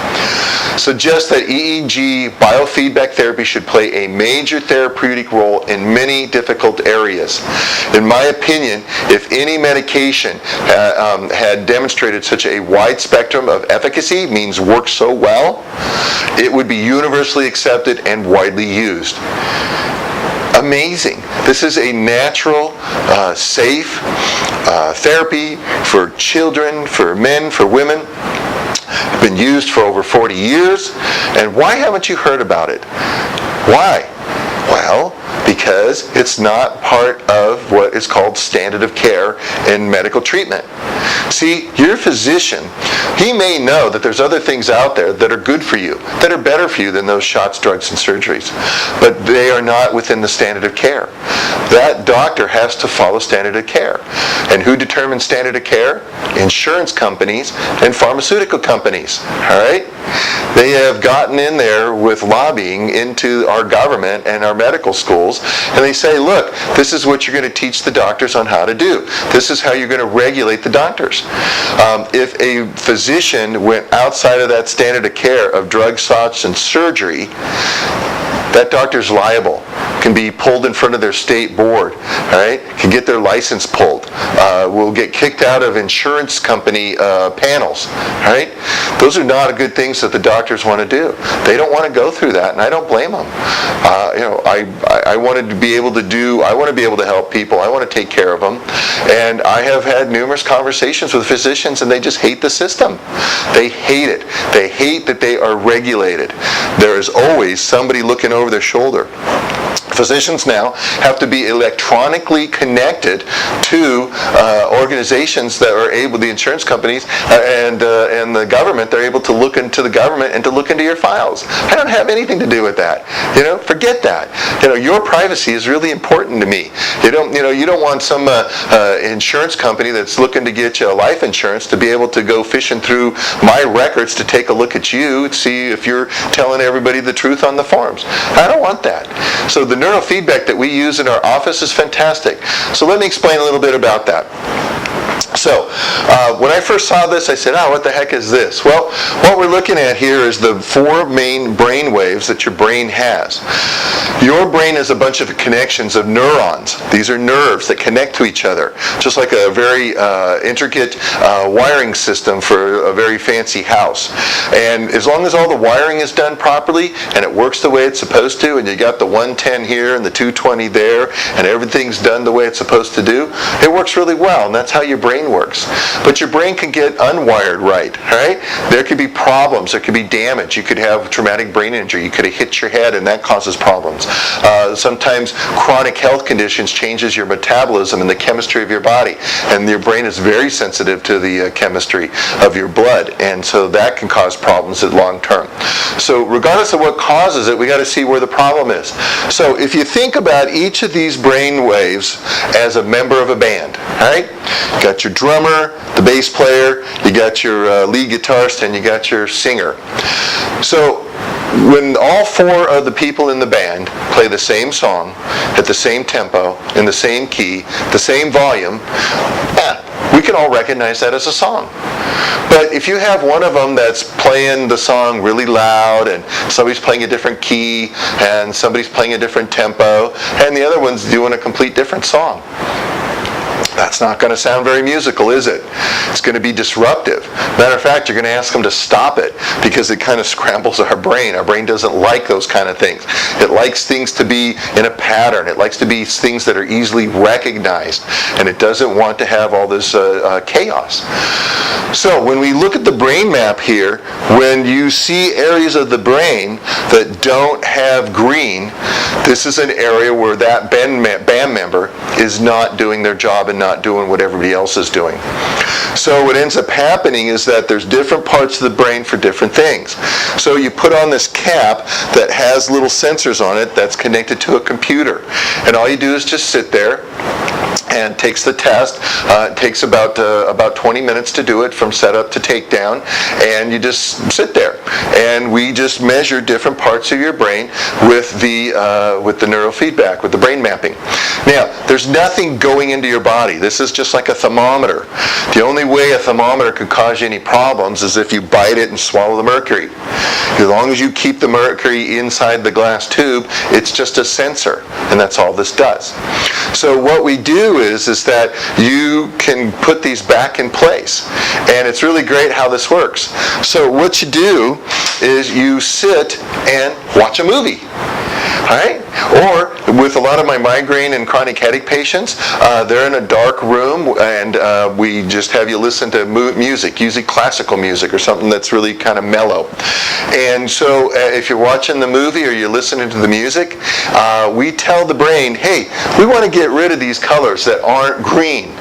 S5: suggests that EEG biofeedback therapy should play a major therapeutic role in many difficult areas. In my opinion, if any medication had demonstrated such a wide spectrum of efficacy, means works so well, it would be universally accepted and widely used. Amazing. This is a natural, safe therapy for children, for men, for women. It's been used for over 40 years. And why haven't you heard about it? Why? Well, because it's not part of what is called standard of care in medical treatment. See, your physician, he may know that there's other things out there that are good for you, that are better for you than those shots, drugs, and surgeries. But they are not within the standard of care. That doctor has to follow standard of care. And who determines standard of care? Insurance companies and pharmaceutical companies. All right? They have gotten in there with lobbying into our government and our medical schools, and they say, look, this is what you're going to teach the doctors on how to do. This is how you're going to regulate the doctors. If a physician went outside of that standard of care of drug, shots, and surgery, that doctor's liable, can be pulled in front of their state board, all right? Can get their license pulled, will get kicked out of insurance company panels, all right? Those are not good things that the doctors want to do. They don't want to go through that, and I don't blame them. I wanted to be able to do, I want to be able to help people. I want to take care of them. And I have had numerous conversations with physicians, and they just hate the system. They hate it. They hate that they are regulated. There is always somebody looking over their shoulder. Physicians now have to be electronically connected to organizations that are able, the insurance companies and the government, they're able to look into the government and to look into your files. I don't have anything to do with that. Forget that. Your privacy is really important to me. You don't want some insurance company that's looking to get you a life insurance to be able to go fishing through my records to take a look at you and see if you're telling everybody the truth on the forms. I don't want that. So the neurofeedback that we use in our office is fantastic. So let me explain a little bit about that. So when I first saw this, I said, what the heck is this? Well, what we're looking at here is the 4 main brain waves that your brain has. Your brain is a bunch of connections of neurons. These are nerves that connect to each other, just like a very intricate wiring system for a very fancy house. And as long as all the wiring is done properly and it works the way it's supposed to, and you got the 110 here and the 220 there, and everything's done the way it's supposed to do, it works really well, and that's how your brain works. But your brain can get unwired right? There could be problems, there could be damage. You could have traumatic brain injury, you could have hit your head and that causes problems. Sometimes chronic health conditions changes your metabolism and the chemistry of your body, and your brain is very sensitive to the chemistry of your blood, and so that can cause problems at long term. So regardless of what causes it, we got to see where the problem is. So if you think about each of these brain waves as a member of a band, all right? You got your drummer, the bass player, you got your lead guitarist, and you got your singer. So when all 4 of the people in the band play the same song at the same tempo, in the same key, the same volume, we can all recognize that as a song. But if you have one of them that's playing the song really loud, and somebody's playing a different key, and somebody's playing a different tempo, and the other one's doing a complete different song, That's not going to sound very musical, is it? It's going to be disruptive. Matter of fact, you're going to ask them to stop it because it kind of scrambles our brain. Our brain doesn't like those kind of things. It likes things to be in a pattern. It likes to be things that are easily recognized. And it doesn't want to have all this chaos. So when we look at the brain map here, when you see areas of the brain that don't have green, this is an area where that band member is not doing their job and not doing what everybody else is doing. So what ends up happening is that there's different parts of the brain for different things. So you put on this cap that has little sensors on it that's connected to a computer. And all you do is just sit there and takes the test. It takes about 20 minutes to do it from setup to takedown, and you just sit there. And we just measure different parts of your brain with the neurofeedback, with the brain mapping. Now, there's nothing going into your body. This is just like a thermometer. The only way a thermometer could cause you any problems is if you bite it and swallow the mercury. As long as you keep the mercury inside the glass tube, it's just a sensor, and that's all this does. So what we do is that you can put these back in place, and it's really great how this works. So what you do is you sit and watch a movie. All right? Or with a lot of my migraine and chronic headache patients, they're in a dark room, and we just have you listen to music, usually classical music or something that's really kind of mellow. And so if you're watching the movie or you're listening to the music, we tell the brain, hey, we want to get rid of these colors that aren't green.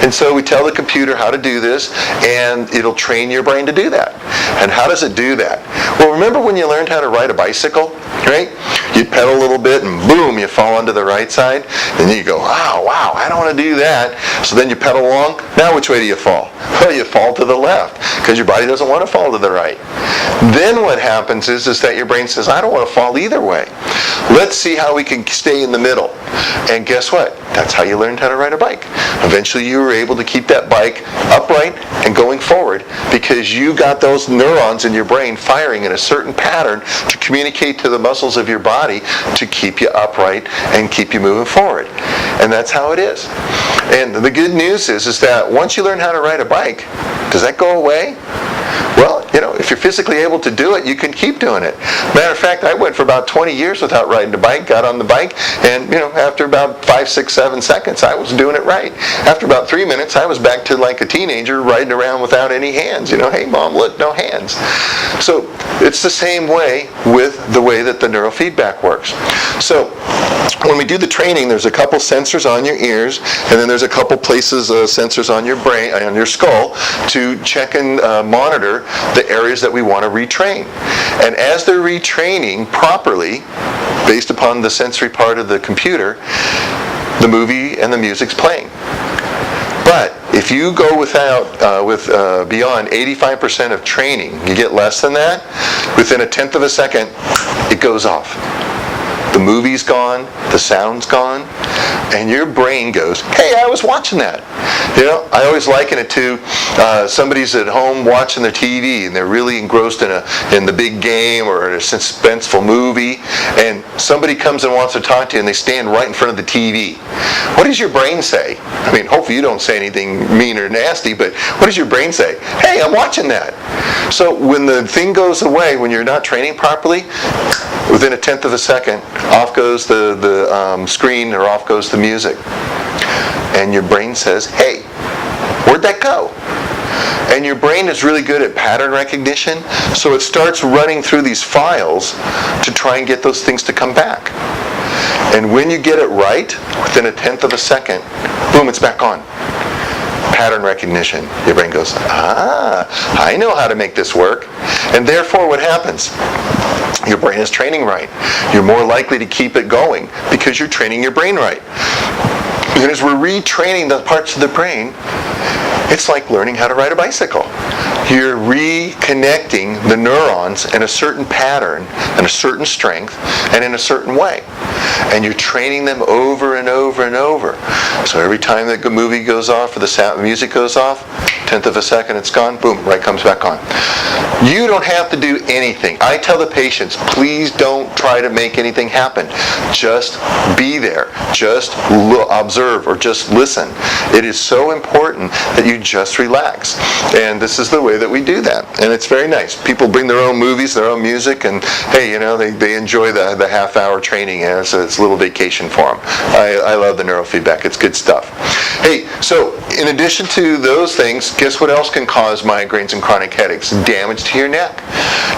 S5: And so we tell the computer how to do this, and it'll train your brain to do that. And how does it do that? Well, remember when you learned how to ride a bicycle, right? You pedal a little bit and boom, you fall onto the right side. And then you go, wow, I don't want to do that. So then you pedal along. Now which way do you fall? Well, you fall to the left because your body doesn't want to fall to the right. Then what happens is that your brain says, I don't want to fall either way. Let's see how we can stay in the middle. And guess what? That's how you learned how to ride a bike. Eventually you were able to keep that bike upright and going forward because you got those neurons in your brain firing in a certain pattern to communicate to the muscles of your body to keep you upright and keep you moving forward. And that's how it is. And the good news is that once you learn how to ride a bike, does that go away? Well, if you're physically able to do it, you can keep doing it. Matter of fact, I went for about 20 years without riding a bike, got on the bike, and after about 5, 6, 7 seconds, I was doing it right. After about 3 minutes, I was back to like a teenager riding around without any hands. Hey, Mom, look, no hands. So it's the same way with the way that the neurofeedback works. So when we do the training, there's a couple sensors on your ears, and then there's a couple places, sensors on your brain, on your skull, to check and monitor the areas that we want to retrain. And as they're retraining properly, based upon the sensory part of the computer, the movie and the music's playing. But if you go beyond 85% of training, you get less than that, within a tenth of a second, it goes off. The movie's gone, the sound's gone, and your brain goes, hey, I was watching that. I always liken it to somebody's at home watching their TV and they're really engrossed in the big game or a suspenseful movie, and somebody comes and wants to talk to you and they stand right in front of the TV. What does your brain say? I mean, hopefully you don't say anything mean or nasty, but what does your brain say? Hey, I'm watching that. So when the thing goes away, when you're not training properly, within a tenth of a second, off goes the screen or off goes the music. And your brain says, hey, where'd that go? And your brain is really good at pattern recognition, so it starts running through these files to try and get those things to come back. And when you get it right, within a tenth of a second, boom, it's back on. Pattern recognition. Your brain goes, I know how to make this work. And therefore what happens? Your brain is training right. You're more likely to keep it going because you're training your brain right. And as we're retraining the parts of the brain, it's like learning how to ride a bicycle. You're reconnecting the neurons in a certain pattern and a certain strength and in a certain way. And you're training them over and over and over. So every time the movie goes off or the music goes off, tenth of a second, it's gone, boom, right comes back on. You don't have to do anything. I tell the patients, please don't try to make anything happen. Just be there. Just observe or just listen. It is so important that you just relax. And this is the way that we do that. And it's very nice. People bring their own movies, their own music, and hey, you know, they enjoy the half-hour training. And it's a little vacation for them. I love the neurofeedback. It's good stuff. Hey, so in addition to those things, guess what else can cause migraines and chronic headaches? Damage to your neck.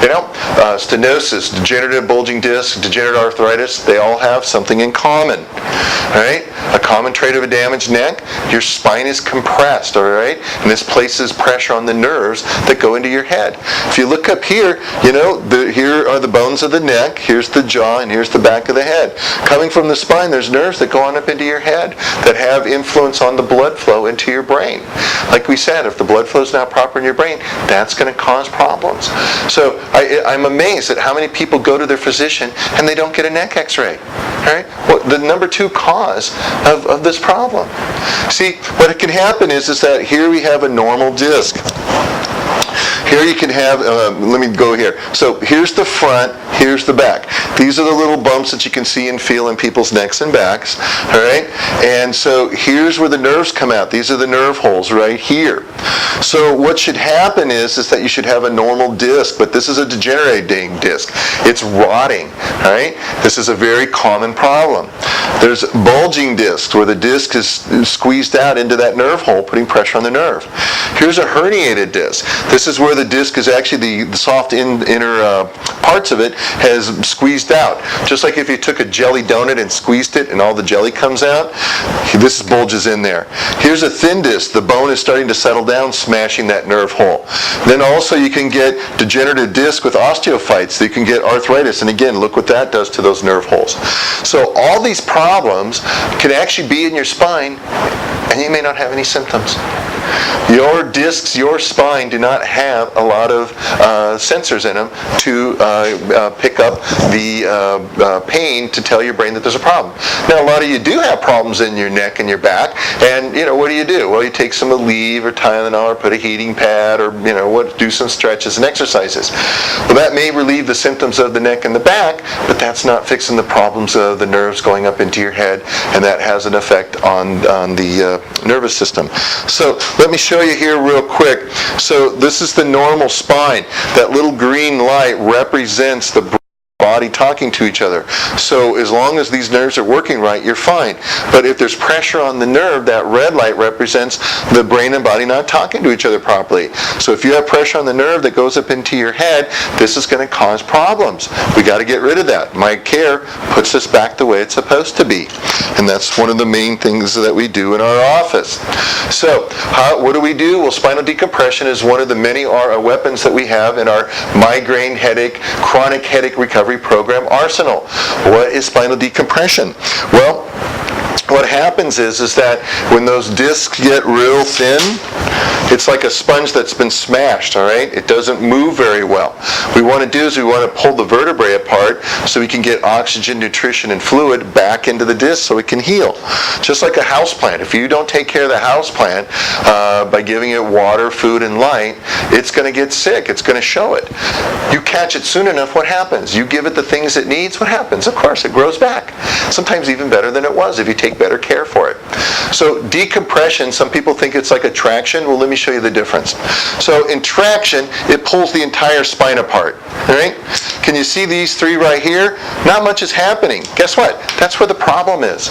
S5: You know, stenosis, degenerative bulging disc, degenerative arthritis, they all have something in common. All right? A common trait of a damaged neck, your spine is compressed, all right? And this places pressure on the nerves that go into your head. If you look up here, you know, here are the bones of the neck, here's the jaw, and here's the back of the head. Coming from the spine, there's nerves that go on up into your head that have influence on the blood flow into your brain. Like we said, if the blood flow is not proper in your brain, that's going to cause problems. So I'm amazed at how many people go to their physician and they don't get a neck x-ray. Right? Well, the number 2 cause of this problem. See, what can happen is that here we have a normal disc. Here you can have, let me go here. So here's the front, here's the back. These are the little bumps that you can see and feel in people's necks and backs, all right? And so here's where the nerves come out. These are the nerve holes right here. So what should happen is that you should have a normal disc, but this is a degenerating disc. It's rotting, all right? This is a very common problem. There's bulging discs where the disc is squeezed out into that nerve hole, putting pressure on the nerve. Here's a herniated disc. This is where the disc is actually the soft inner parts of it has squeezed out. Just like if you took a jelly donut and squeezed it and all the jelly comes out, this bulges in there. Here's a thin disc. The bone is starting to settle down, smashing that nerve hole. Then also you can get degenerative disc with osteophytes. You can get arthritis. And again, look what that does to those nerve holes. So all these problems can actually be in your spine, and you may not have any symptoms. Your discs, your spine do not have a lot of sensors in them to pick up the pain to tell your brain that there's a problem. Now, a lot of you do have problems in your neck and your back, and you know, what do? Well, you take some Aleve or Tylenol or put a heating pad or do some stretches and exercises. Well, that may relieve the symptoms of the neck and the back, but that's not fixing the problems of the nerves going up into your head, and that has an effect on the nervous system. So let me show you here real quick. So this is the normal spine. That little green light represents the body talking to each other. So as long as these nerves are working right, you're fine. But if there's pressure on the nerve, that red light represents the brain and body not talking to each other properly. So if you have pressure on the nerve that goes up into your head, this is going to cause problems. We got to get rid of that. My care puts this back the way it's supposed to be. And that's one of the main things that we do in our office. So what do we do? Well, spinal decompression is one of the many weapons that we have in our migraine headache, chronic headache recovery program arsenal. What is spinal decompression? Well, what happens is that when those discs get real thin, it's like a sponge that's been smashed, all right? It doesn't move very well. What we want to do is we want to pull the vertebrae apart so we can get oxygen, nutrition, and fluid back into the disc so it can heal. Just like a house plant. If you don't take care of the house plant by giving it water, food, and light, it's going to get sick. It's going to show it. You catch it soon enough, what happens? You give it the things it needs, what happens? Of course, it grows back. Sometimes even better than it was if you take better care for it. So decompression, some people think it's like a traction. Well, let me show you the difference. So in traction, it pulls the entire spine apart. All right? Can you see these 3 right here? Not much is happening. Guess what? That's where the problem is.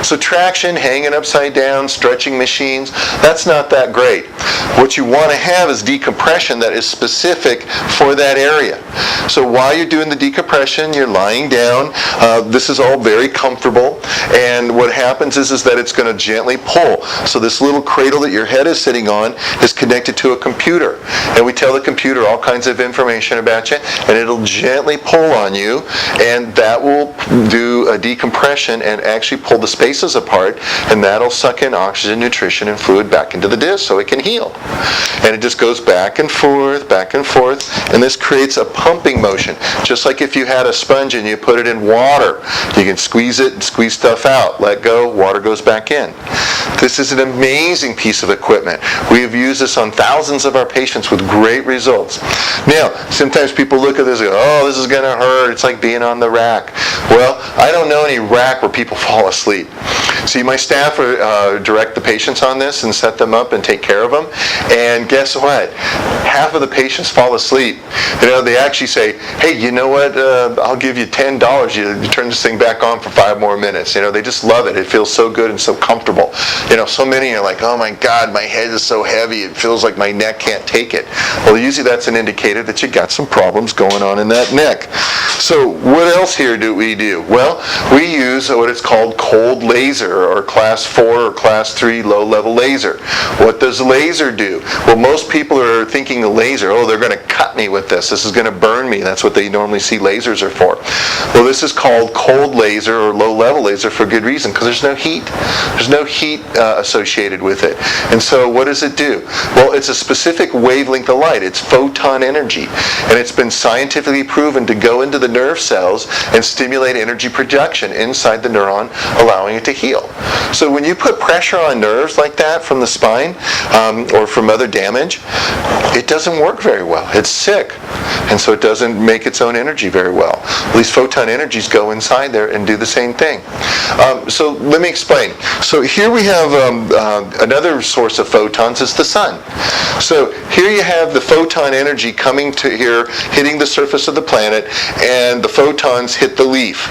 S5: So traction, hanging upside down, stretching machines, that's not that great. What you want to have is decompression that is specific for that area. So while you're doing the decompression, you're lying down. This is all very comfortable. And what happens is that it's going to gently pull. So this little cradle that your head is sitting on is connected to a computer. And we tell the computer all kinds of information about you. and it'll gently pull on you, and that will do a decompression and actually pull the spaces apart, and that'll suck in oxygen, nutrition, and fluid back into the disc so it can heal. And it just goes back and forth, and this creates a pumping motion. Just like if you had a sponge and you put it in water, you can squeeze it and squeeze stuff out, let go, water goes back in. This is an amazing piece of equipment. We have used this on thousands of our patients with great results. Now, sometimes people look at this and go, oh, this is going to hurt. It's like being on the rack. Well, I don't know any rack where people fall asleep. See, my staff direct the patients on this and set them up and take care of them. And guess what? Half of the patients fall asleep. They actually say, hey, you know what? I'll give you $10. You turn this thing back on for 5 more minutes. They just love it. It feels so good and so comfortable. So many are like, oh my God, my head is so heavy. It feels like my neck can't take it. Well, usually that's an indicator that you got some problems going on in that neck. So what else here do we do? Well, we use what is called cold laser, or class 4 or class 3 low-level laser. What does laser do? Well, most people are thinking a laser, oh, they're going to cut me with this. This is going to burn me. That's what they normally see lasers are for. Well, this is called cold laser or low-level laser for good reason, because there's no heat. There's no heat associated with it. And so what does it do? Well, it's a specific wavelength of light. It's photon energy. And it's been scientifically proven to go into the nerve cells and stimulate energy production inside the neuron, allowing it to heal. So when you put pressure on nerves like that from the spine or from other damage, it doesn't work very well. It's sick. And so it doesn't make its own energy very well. These photon energies go inside there and do the same thing. So let me explain. So here we have another source of photons is the sun. So here you have the photon energy coming to here, hitting the surface of the planet, and the photons hit the leaf.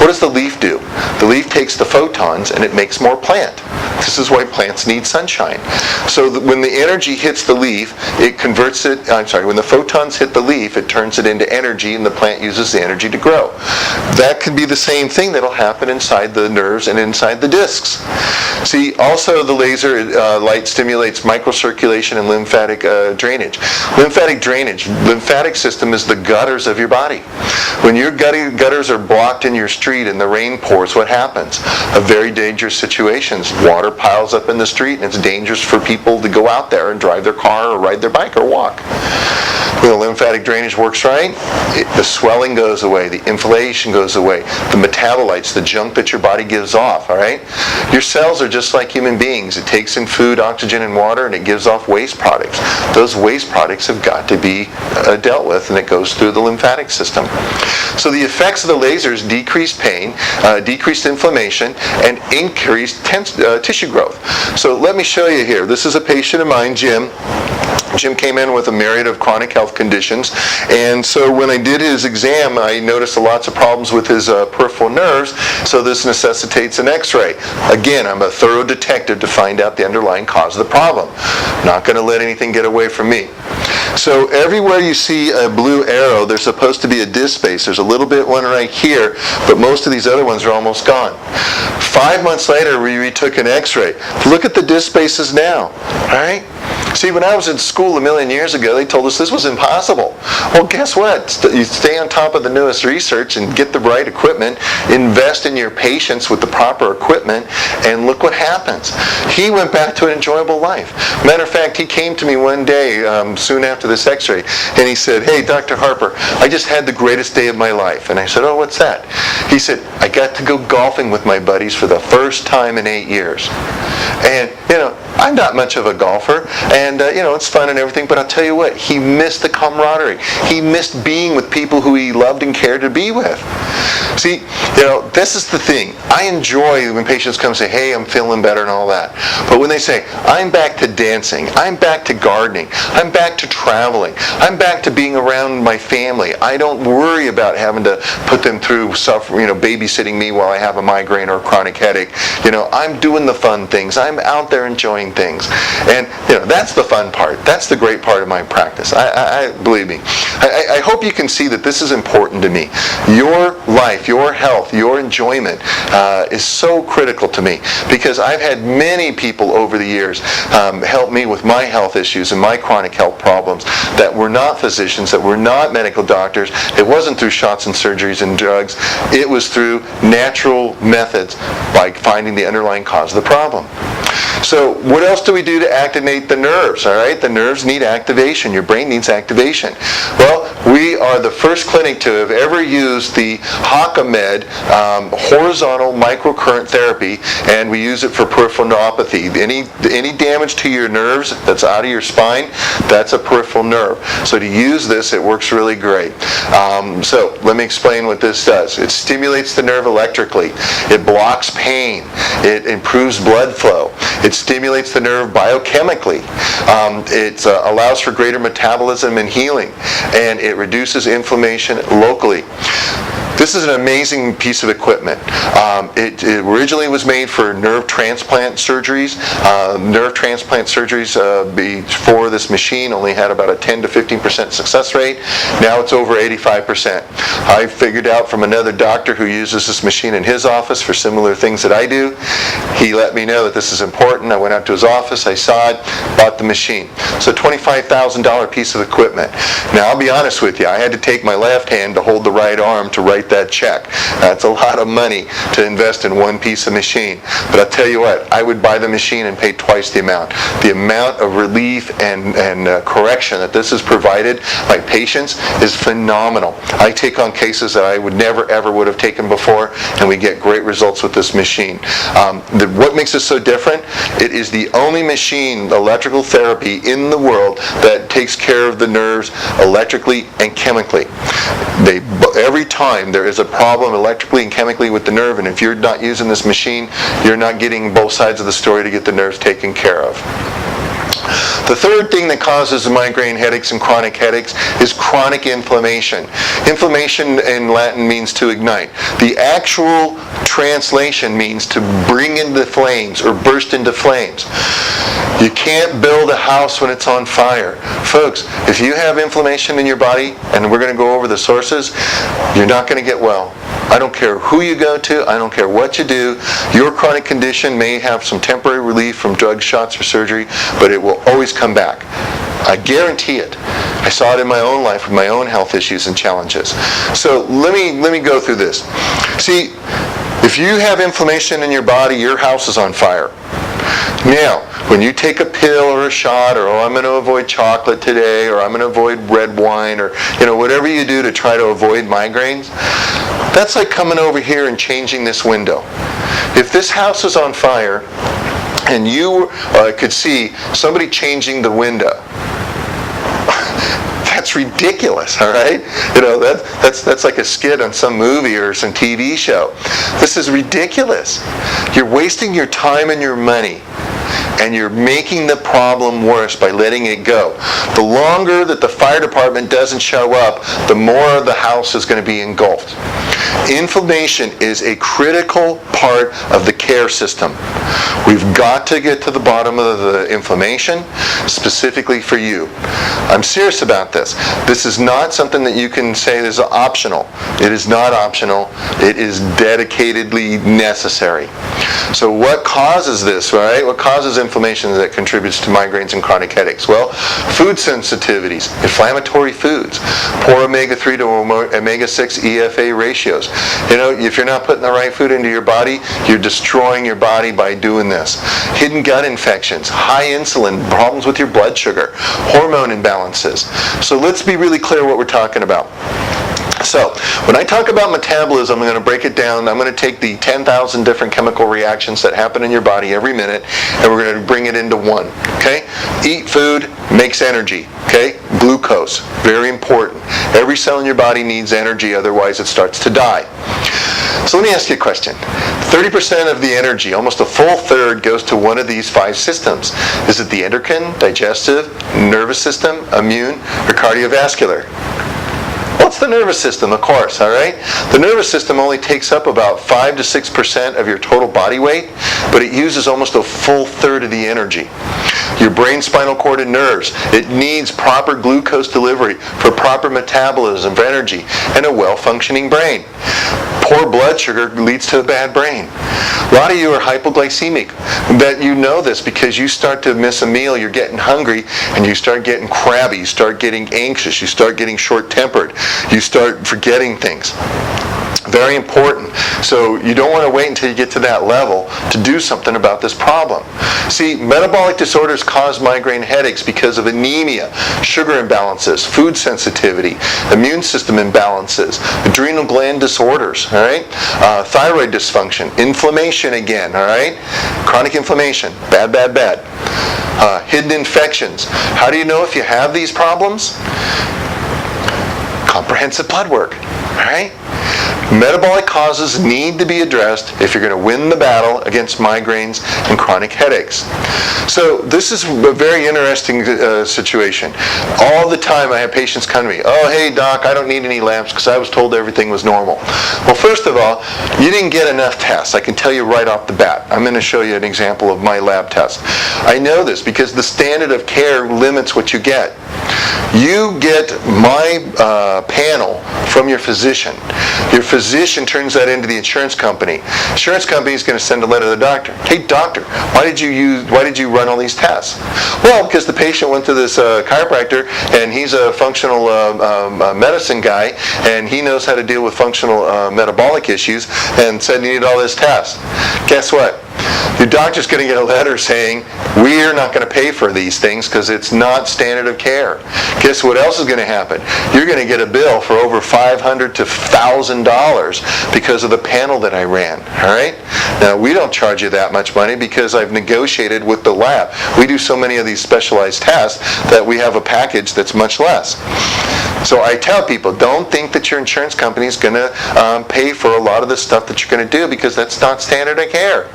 S5: What does the leaf do? The leaf takes the photons and it makes more plant. This is why plants need sunshine. So when the energy hits the leaf, it converts it, when the photons hit the leaf, it turns it into energy, and the plant uses the energy to grow. That could be the same thing that'll happen inside the nerves and inside the discs. See, also the laser light stimulates microcirculation and lymphatic drainage. Lymphatic system is the gutters of your body. When your gutters are blocked in your street and the rain pours, what happens? A very dangerous situations. Water piles up in the street, and it's dangerous for people to go out there and drive their car or ride their bike or walk. When the lymphatic drainage works right, the swelling goes away, the inflammation goes away, the metabolites, the junk that your body gives off, all right? Your cells are just like human beings. It takes in food, oxygen, and water, and it gives off waste products. Those waste products have got to be dealt with, and it goes through the lymphatic system. So the effects of the lasers decrease pain, decreased inflammation, and increased tissue growth. So let me show you here. This is a patient of mine, Jim. Jim came in with a myriad of chronic health conditions, and so when I did his exam, I noticed lots of problems with his peripheral nerves, so this necessitates an x-ray. Again, I'm a thorough detective to find out the underlying cause of the problem. Not going to let anything get away from me. So everywhere you see a blue arrow, there's supposed to be a disc space. There's a little bit one right here, but most of these other ones are almost gone. 5 months later, we retook an x-ray. Look at the disc spaces now, all right? See, when I was in school a million years ago, they told us this was impossible. Well, guess what? You stay on top of the newest research and get the right equipment, invest in your patients with the proper equipment, and look what happens. He went back to an enjoyable life. Matter of fact, he came to me one day soon after this x-ray, and he said, hey, Dr. Harper, I just had the greatest day of my life. And I said, oh, what's that? He said, I got to go golfing with my buddies for the first time in 8 years. And, I'm not much of a golfer, and, it's fun and everything, but I'll tell you what, he missed the camaraderie. He missed being with people who he loved and cared to be with. See, this is the thing. I enjoy when patients come and say, hey, I'm feeling better and all that. But when they say, I'm back to dancing, I'm back to gardening, I'm back to traveling, I'm back to being around my family, I don't worry about having to put them through babysitting me while I have a migraine or a chronic headache. I'm doing the fun things. I'm out there enjoying things. And, that's the fun part. That's the great part of my practice. I believe me. I hope you can see that this is important to me. Your life, your health, your enjoyment is so critical to me, because I've had many people over the years help me with my health issues and my chronic health problems that were not physicians, that were not medical doctors. It wasn't through shots and surgeries and drugs. It was through natural methods by finding the underlying cause of the problem. So what else do we do to activate the nerves? All right, the nerves need activation. Your brain needs activation. Well, we are the first clinic to have ever used the HACA-Med horizontal microcurrent therapy, and we use it for peripheral neuropathy. Any damage to your nerves that's out of your spine, that's a peripheral nerve. So to use this, it works really great. So let me explain what this does. It stimulates the nerve electrically. It blocks pain. It improves blood flow. It stimulates the nerve biochemically. It allows for greater metabolism and healing, and it reduces inflammation locally. This is an amazing piece of equipment. It originally was made for nerve transplant surgeries. Nerve transplant surgeries before this machine only had about a 10 to 15% success rate. Now it's over 85%. I figured out from another doctor who uses this machine in his office for similar things that I do. He let me know that this is important. I went out to his office, I saw it, bought the machine. So $25,000 piece of equipment. Now I'll be honest with you, I had to take my left hand to hold the right arm to write that check. That's a lot of money to invest in one piece of machine. But I'll tell you what, I would buy the machine and pay twice the amount. The amount of relief and correction that this has provided my patients is phenomenal. I take on cases that I would never ever would have taken before, and we get great results with this machine. What makes it so different? It is the only machine, electrical therapy in the world, that takes care of the nerves electrically and chemically. Every time there is a problem electrically and chemically with the nerve, and if you're not using this machine, you're not getting both sides of the story to get the nerves taken care of. The third thing that causes migraine headaches and chronic headaches is chronic inflammation. Inflammation in Latin means to ignite. The actual translation means to bring into flames or burst into flames. You can't build a house when it's on fire. Folks, if you have inflammation in your body, and we're going to go over the sources, you're not going to get well. I don't care who you go to. I don't care what you do. Your chronic condition may have some temporary relief from drugs, shots, or surgery, but it will always come back. I guarantee it. I saw it in my own life with my own health issues and challenges. So let me go through this. See, if you have inflammation in your body, your house is on fire. Now, when you take a pill or a shot, or I'm going to avoid chocolate today, or I'm going to avoid red wine, or whatever you do to try to avoid migraines, that's like coming over here and changing this window. If this house is on fire and you could see somebody changing the window, that's ridiculous, all right? That's like a skit on some movie or some TV show. This is ridiculous. You're wasting your time and your money, and you're making the problem worse by letting it go. The longer that the fire department doesn't show up, the more the house is going to be engulfed. Inflammation is a critical part of the care system. We've got to get to the bottom of the inflammation, specifically for you. I'm serious about this. This is not something that you can say is optional. It is not optional. It is dedicatedly necessary. So what causes this, right? What causes inflammation that contributes to migraines and chronic headaches? Well, food sensitivities, inflammatory foods, poor omega-3 to omega-6 EFA ratios. If you're not putting the right food into your body, you're destroying your body by doing this. Hidden gut infections, high insulin, problems with your blood sugar, hormone imbalances. So let's be really clear what we're talking about. So, when I talk about metabolism, I'm going to break it down. I'm going to take the 10,000 different chemical reactions that happen in your body every minute, and we're going to bring it into one. Okay? Eat food, makes energy. Okay? Glucose, very important. Every cell in your body needs energy, otherwise it starts to die. So let me ask you a question. 30% of the energy, almost a full third, goes to one of these 5 systems. Is it the endocrine, digestive, nervous system, immune, or cardiovascular? Well, it's the nervous system, of course, all right? The nervous system only takes up about 5 to 6% of your total body weight, but it uses almost a full third of the energy. Your brain, spinal cord, and nerves, it needs proper glucose delivery for proper metabolism, for energy, and a well-functioning brain. Poor blood sugar leads to a bad brain. A lot of you are hypoglycemic. That you know this because you start to miss a meal, you're getting hungry, and you start getting crabby, you start getting anxious, you start getting short-tempered, you start forgetting things. Very important. So you don't want to wait until you get to that level to do something about this problem. See, metabolic disorders cause migraine headaches because of anemia, sugar imbalances, food sensitivity, immune system imbalances, adrenal gland disorders, all right? Thyroid dysfunction, inflammation again, all right? Chronic inflammation, bad, bad, bad. Hidden infections. How do you know if you have these problems? Comprehensive blood work, all right? Metabolic causes need to be addressed if you're going to win the battle against migraines and chronic headaches. So this is a very interesting situation. All the time I have patients come to me, oh, hey, doc, I don't need any labs because I was told everything was normal. Well, first of all, you didn't get enough tests. I can tell you right off the bat. I'm going to show you an example of my lab test. I know this because the standard of care limits what you get. You get my panel from your physician. Your physician turns that into the insurance company. Insurance company is going to send a letter to the doctor. Hey, doctor, why did you run all these tests? Well, because the patient went to this chiropractor, and he's a functional medicine guy, and he knows how to deal with functional metabolic issues, and said you need all this tests. Guess what? Your doctor's going to get a letter saying, we're not going to pay for these things because it's not standard of care. Guess what else is going to happen? You're going to get a bill for over $500 to $1,000 because of the panel that I ran. All right? Now, we don't charge you that much money because I've negotiated with the lab. We do so many of these specialized tests that we have a package that's much less. So I tell people, don't think that your insurance company is going to pay for a lot of the stuff that you're going to do because that's not standard of care.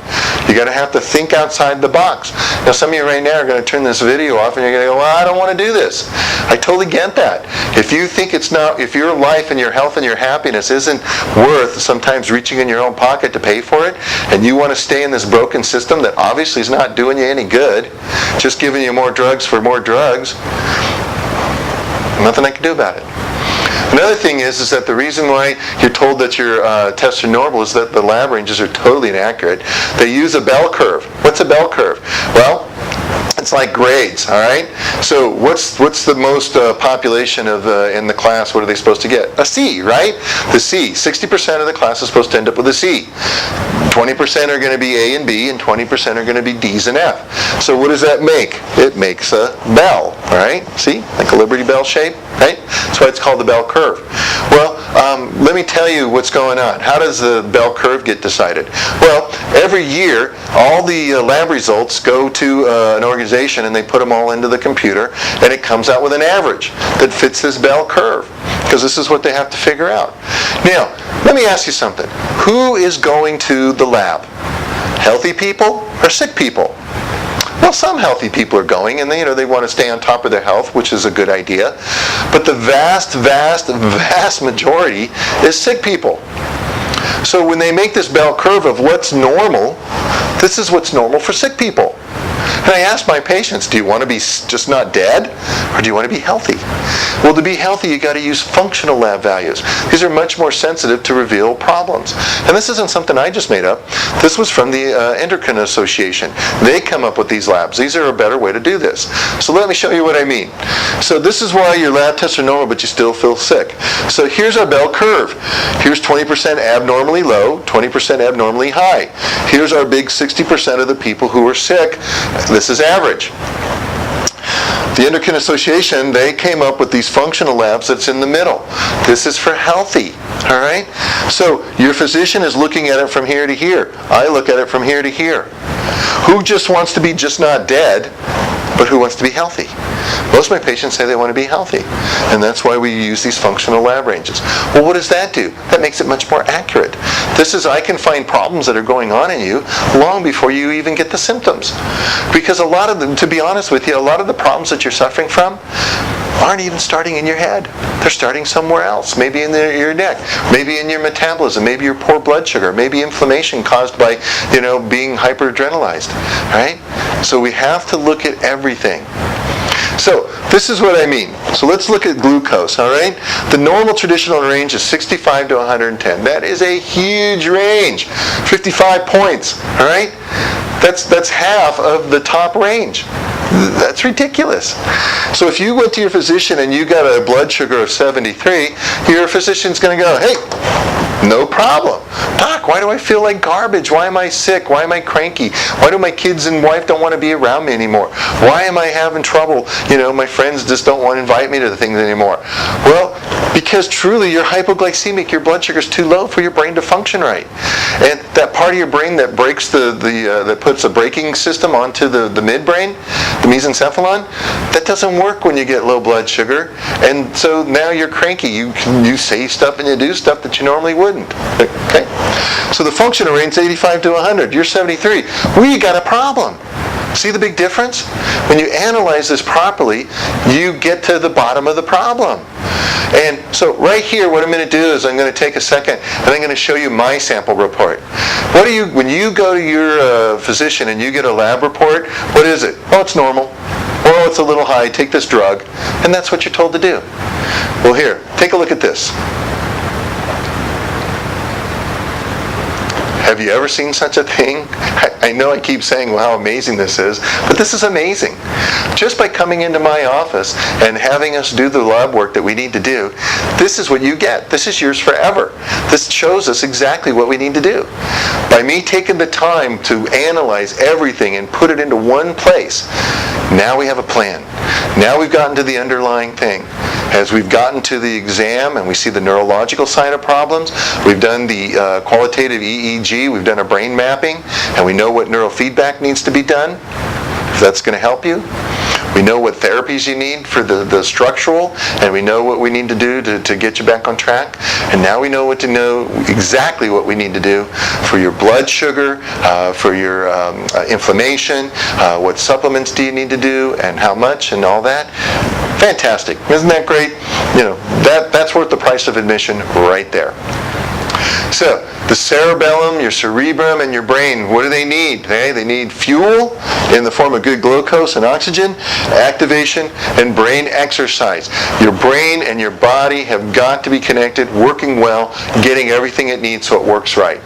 S5: You're going to have to think outside the box. Now, some of you right now are going to turn this video off and you're going to go, well, I don't want to do this. I totally get that. If you think it's not, if your life and your health and your happiness isn't worth sometimes reaching in your own pocket to pay for it, and you want to stay in this broken system that obviously is not doing you any good, just giving you more drugs for more drugs, nothing I can do about it. Another thing is that the reason why you're told that your tests are normal is that the lab ranges are totally inaccurate. They use a bell curve. What's a bell curve? Well, it's like grades, all right? So what's the most population of in the class, what are they supposed to get? A C, right? The C. 60% of the class is supposed to end up with a C. 20% are going to be A and B, and 20% are going to be D's and F. So what does that make? It makes a bell, all right? See? Like a Liberty Bell shape, right? That's why it's called the bell curve. Well, let me tell you what's going on. How does the bell curve get decided? Well, every year, all the lab results go to an organization and they put them all into the computer, and it comes out with an average that fits this bell curve, because this is what they have to figure out. Now, let me ask you something. Who is going to the lab? Healthy people or sick people? Well, some healthy people are going, and they want to stay on top of their health, which is a good idea. But the vast, vast, vast majority is sick people. So when they make this bell curve of what's normal, this is what's normal for sick people. And I ask my patients, do you want to be just not dead, or do you want to be healthy? Well, to be healthy, you got to use functional lab values. These are much more sensitive to reveal problems. And this isn't something I just made up. This was from the Endocrine Association. They come up with these labs. These are a better way to do this. So let me show you what I mean. So this is why your lab tests are normal, but you still feel sick. So here's our bell curve. Here's 20% abnormally low, 20% abnormally high. Here's our big 60% of the people who are sick. This is average. The Endocrine Association, they came up with these functional labs that's in the middle. This is for healthy, all right? So your physician is looking at it from here to here. I look at it from here to here. Who just wants to be just not dead, but who wants to be healthy? Most of my patients say they want to be healthy, and that's why we use these functional lab ranges. Well, what does that do? That makes it much more accurate. This is, I can find problems that are going on in you long before you even get the symptoms. Because a lot of them, to be honest with you, a lot of the problems that you're suffering from aren't even starting in your head. They're starting somewhere else, maybe in your neck, maybe in your metabolism, maybe your poor blood sugar, maybe inflammation caused by, being hyperadrenalized, right? So we have to look at everything. So this is what I mean. So let's look at glucose, all right? The normal traditional range is 65 to 110. That is a huge range. 55 points, all right? That's half of the top range. That's ridiculous. So if you went to your physician and you got a blood sugar of 73, your physician's going to go, hey, no problem. Doc, why do I feel like garbage? Why am I sick? Why am I cranky? Why do my kids and wife don't want to be around me anymore? Why am I having trouble? My friends just don't want to invite me to the things anymore. Well, because truly you're hypoglycemic. Your blood sugar is too low for your brain to function right. And that part of your brain that breaks that puts a braking system onto the midbrain, the mesencephalon, that doesn't work when you get low blood sugar. And so now you're cranky. You say stuff and you do stuff that you normally wouldn't. Okay? So the functional range is 85 to 100. You're 73. We got a problem. See the big difference? When you analyze this properly, you get to the bottom of the problem. And so right here, what I'm going to do is I'm going to take a second and I'm going to show you my sample report. When you go to your physician and you get a lab report, what is it? Oh, it's normal. Oh, it's a little high. Take this drug. And that's what you're told to do. Well, here, take a look at this. Have you ever seen such a thing? I know I keep saying how amazing this is, but this is amazing. Just by coming into my office and having us do the lab work that we need to do, this is what you get. This is yours forever. This shows us exactly what we need to do. By me taking the time to analyze everything and put it into one place, now we have a plan. Now we've gotten to the underlying thing. As we've gotten to the exam and we see the neurological side of problems, we've done the qualitative EEG, we've done a brain mapping, and we know what neurofeedback needs to be done, if that's going to help you. We know what therapies you need for the structural, and we know what we need to do to get you back on track. And now we know exactly what we need to do for your blood sugar, for your inflammation, what supplements do you need to do, and how much, and all that. Fantastic. Isn't that great? That's worth the price of admission right there. So, the cerebellum, your cerebrum, and your brain, what do they need? They need fuel in the form of good glucose and oxygen, activation, and brain exercise. Your brain and your body have got to be connected, working well, getting everything it needs so it works right.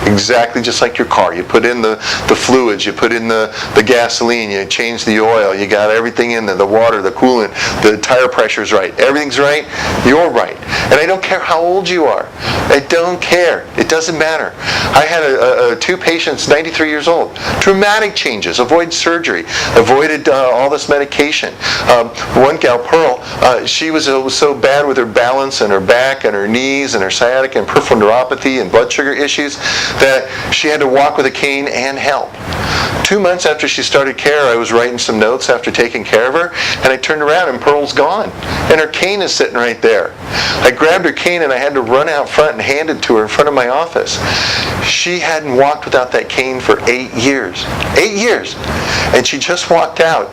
S5: Exactly just like your car. You put in the fluids, you put in the gasoline, you change the oil, you got everything in there, the water, the coolant, the tire pressure's right. Everything's right, you're right. And I don't care how old you are. I don't care. It doesn't matter. I had two patients, 93 years old. Dramatic changes. Avoid surgery. Avoided all this medication. One gal, Pearl, she was so bad with her balance and her back and her knees and her sciatica and peripheral neuropathy and blood sugar issues that she had to walk with a cane and help. 2 months after she started care, I was writing some notes after taking care of her, and I turned around and Pearl's gone. And her cane is sitting right there. I grabbed her cane and I had to run out front and hand it to her in front of my office. She hadn't walked without that cane for 8 years. 8 years! And she just walked out.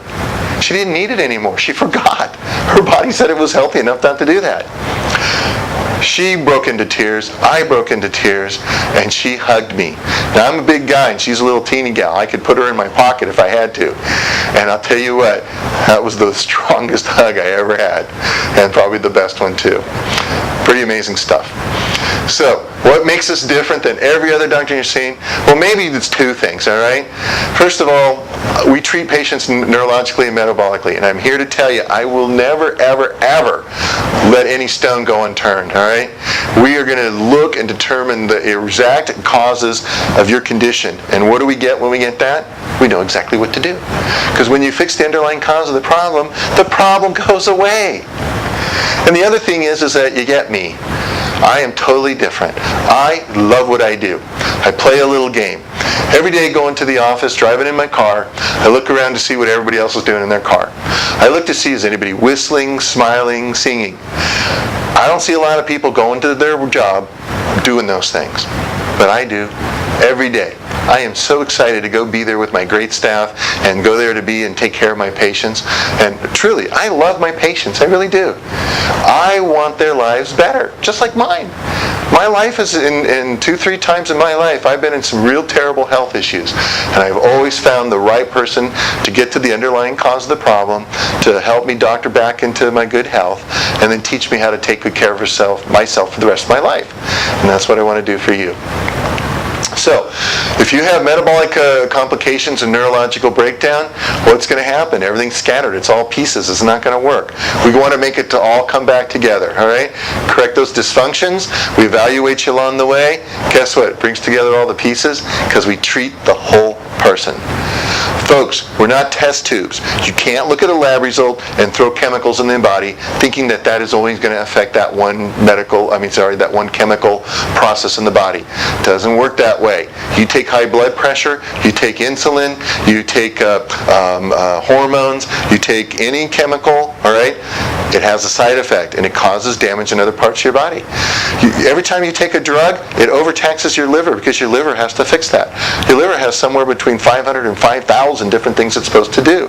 S5: She didn't need it anymore. She forgot. Her body said it was healthy enough not to do that. She broke into tears, I broke into tears, and she hugged me. Now, I'm a big guy, and she's a little teeny gal. I could put her in my pocket if I had to. And I'll tell you what, that was the strongest hug I ever had, and probably the best one, too. Pretty amazing stuff. So, what makes us different than every other doctor you're seeing? Well, maybe it's two things, all right? First of all, we treat patients neurologically and metabolically, and I'm here to tell you, I will never, ever, ever let any stone go unturned, all right? We are going to look and determine the exact causes of your condition. And what do we get when we get that? We know exactly what to do. Because when you fix the underlying cause of the problem goes away. And the other thing is that you get me. I am totally different. I love what I do. I play a little game. Every day going to the office, driving in my car, I look around to see what everybody else is doing in their car. I look to see, is anybody whistling, smiling, singing? I don't see a lot of people going to their job doing those things. But I do. Every day. I am so excited to go be there with my great staff and go there to be and take care of my patients. And truly, I love my patients. I really do. I want their lives better, just like mine. My life is in 2-3 times in my life, I've been in some real terrible health issues. And I've always found the right person to get to the underlying cause of the problem, to help me doctor back into my good health, and then teach me how to take good care of myself for the rest of my life. And that's what I want to do for you. So, if you have metabolic complications and neurological breakdown, what's going to happen? Everything's scattered. It's all pieces. It's not going to work. We want to make it to all come back together, all right? Correct those dysfunctions. We evaluate you along the way. Guess what? It brings together all the pieces because we treat the whole person. Folks, we're not test tubes. You can't look at a lab result and throw chemicals in the body thinking that that is always going to affect that one that one chemical process in the body. It doesn't work that way. You take high blood pressure, you take insulin, you take hormones, you take any chemical, all right? It has a side effect and it causes damage in other parts of your body. Every time you take a drug, it overtaxes your liver because your liver has to fix that. Your liver has somewhere between 500 and 5,000 different things it's supposed to do.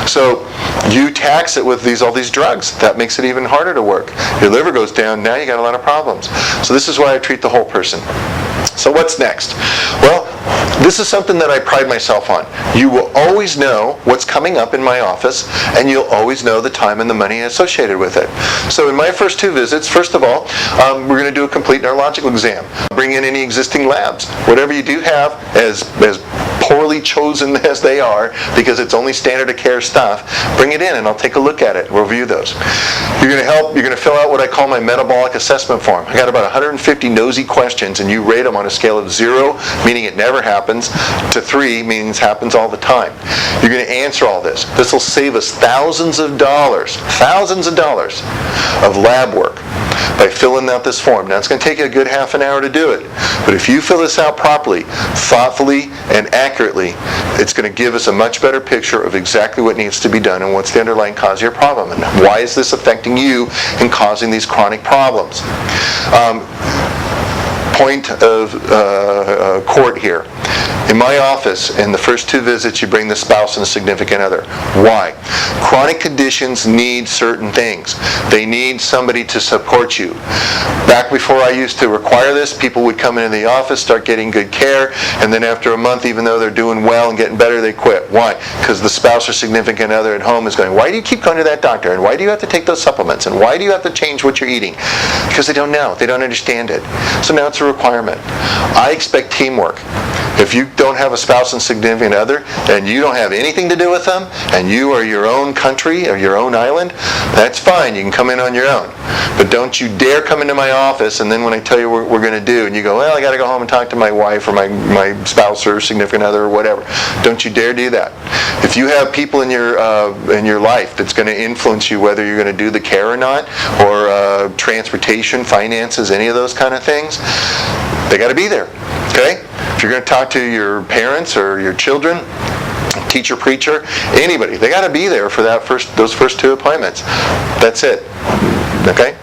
S5: So you tax it with all these drugs. That makes it even harder to work. Your liver goes down, now you got a lot of problems. So this is why I treat the whole person. So what's next? Well, this is something that I pride myself on. You will always know what's coming up in my office, and you'll always know the time and the money associated with it. So in my first 2 visits, first of all, we're going to do a complete neurological exam. Bring in any existing labs. Whatever you do have, as poorly chosen as they are, because it's only standard of care stuff, bring it in and I'll take a look at it. We'll review those. You're going to fill out what I call my metabolic assessment form. I got about 150 nosy questions, and you rate them on a scale of 0, meaning it never happens, to 3, meaning it happens all the time. You're going to answer all this. This will save us thousands of dollars of lab work by filling out this form. Now, it's going to take you a good half an hour to do it, but if you fill this out properly, thoughtfully, and accurately, it's going to give us a much better picture of exactly what needs to be done and what's the underlying cause of your problem, and why is this affecting you and causing these chronic problems. Point of court here. In my office, in the first 2 visits, you bring the spouse and a significant other. Why? Chronic conditions need certain things. They need somebody to support you. Back before I used to require this, people would come into the office, start getting good care, and then after a month, even though they're doing well and getting better, they quit. Why? Because the spouse or significant other at home is going, why do you keep going to that doctor? And why do you have to take those supplements? And why do you have to change what you're eating? Because they don't know. They don't understand it. So now it's a requirement. I expect teamwork. If you don't have a spouse and significant other, and you don't have anything to do with them, and you are your own country or your own island, that's fine. You can come in on your own. But don't you dare come into my office, and then when I tell you what we're going to do, and you go, well, I got to go home and talk to my wife or my spouse or significant other or whatever. Don't you dare do that. If you have people in your life that's going to influence you, whether you're going to do the care or not, or transportation, finances, any of those kind of things, they got to be there. Okay? If you're going to talk to your parents or your children, teacher, preacher, anybody, they got to be there for those first 2 appointments. That's it. Okay?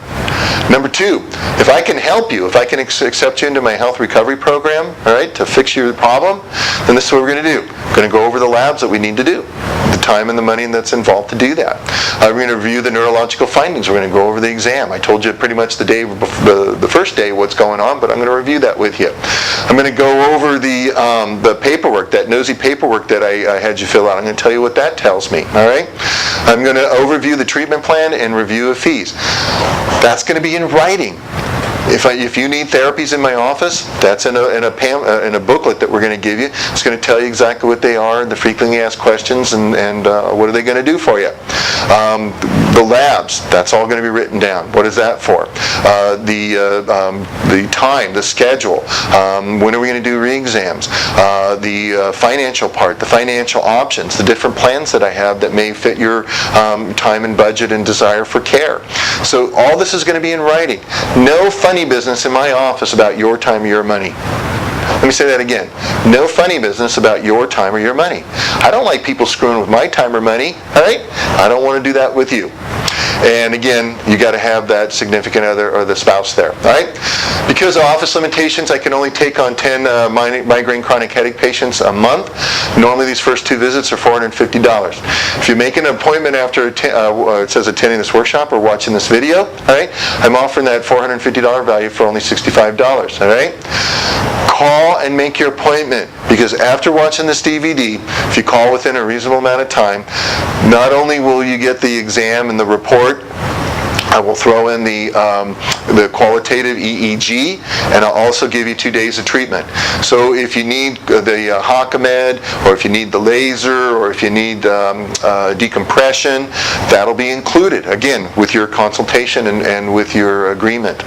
S5: Number 2, if I can help you, if I can accept you into my health recovery program, all right, to fix your problem, then this is what we're going to do. We're going to go over the labs that we need to do, the time and the money that's involved to do that. We're going to review the neurological findings. We're going to go over the exam. I told you pretty much the first day what's going on, but I'm going to review that with you. I'm going to go over the paperwork, that nosy paperwork that I had you fill out. I'm going to tell you what that tells me, all right? I'm going to overview the treatment plan and review of fees. That's going to be in writing. If you need therapies in my office, that's in a booklet that we're going to give you. It's going to tell you exactly what they are and the frequently asked questions and what are they going to do for you. The labs, that's all going to be written down. What is that for? The time, the schedule. When are we going to do re-exams? The financial part, the financial options, the different plans that I have that may fit your time and budget and desire for care. So all this is going to be in writing. No funny business in my office about your time or your money. Let me say that again. No funny business about your time or your money. I don't like people screwing with my time or money, all right? I don't want to do that with you. And again, you got to have that significant other or the spouse there. All right? Because of office limitations, I can only take on 10 migraine chronic headache patients a month. Normally, these first 2 visits are $450. If you make an appointment after it says attending this workshop or watching this video, all right, I'm offering that $450 value for only $65. All right? Call and make your appointment, because after watching this DVD, if you call within a reasonable amount of time, not only will you get the exam and the report, I will throw in the qualitative EEG, and I'll also give you 2 days of treatment. So if you need the Hockamed, or if you need the laser, or if you need decompression, that'll be included, again, with your consultation and with your agreement.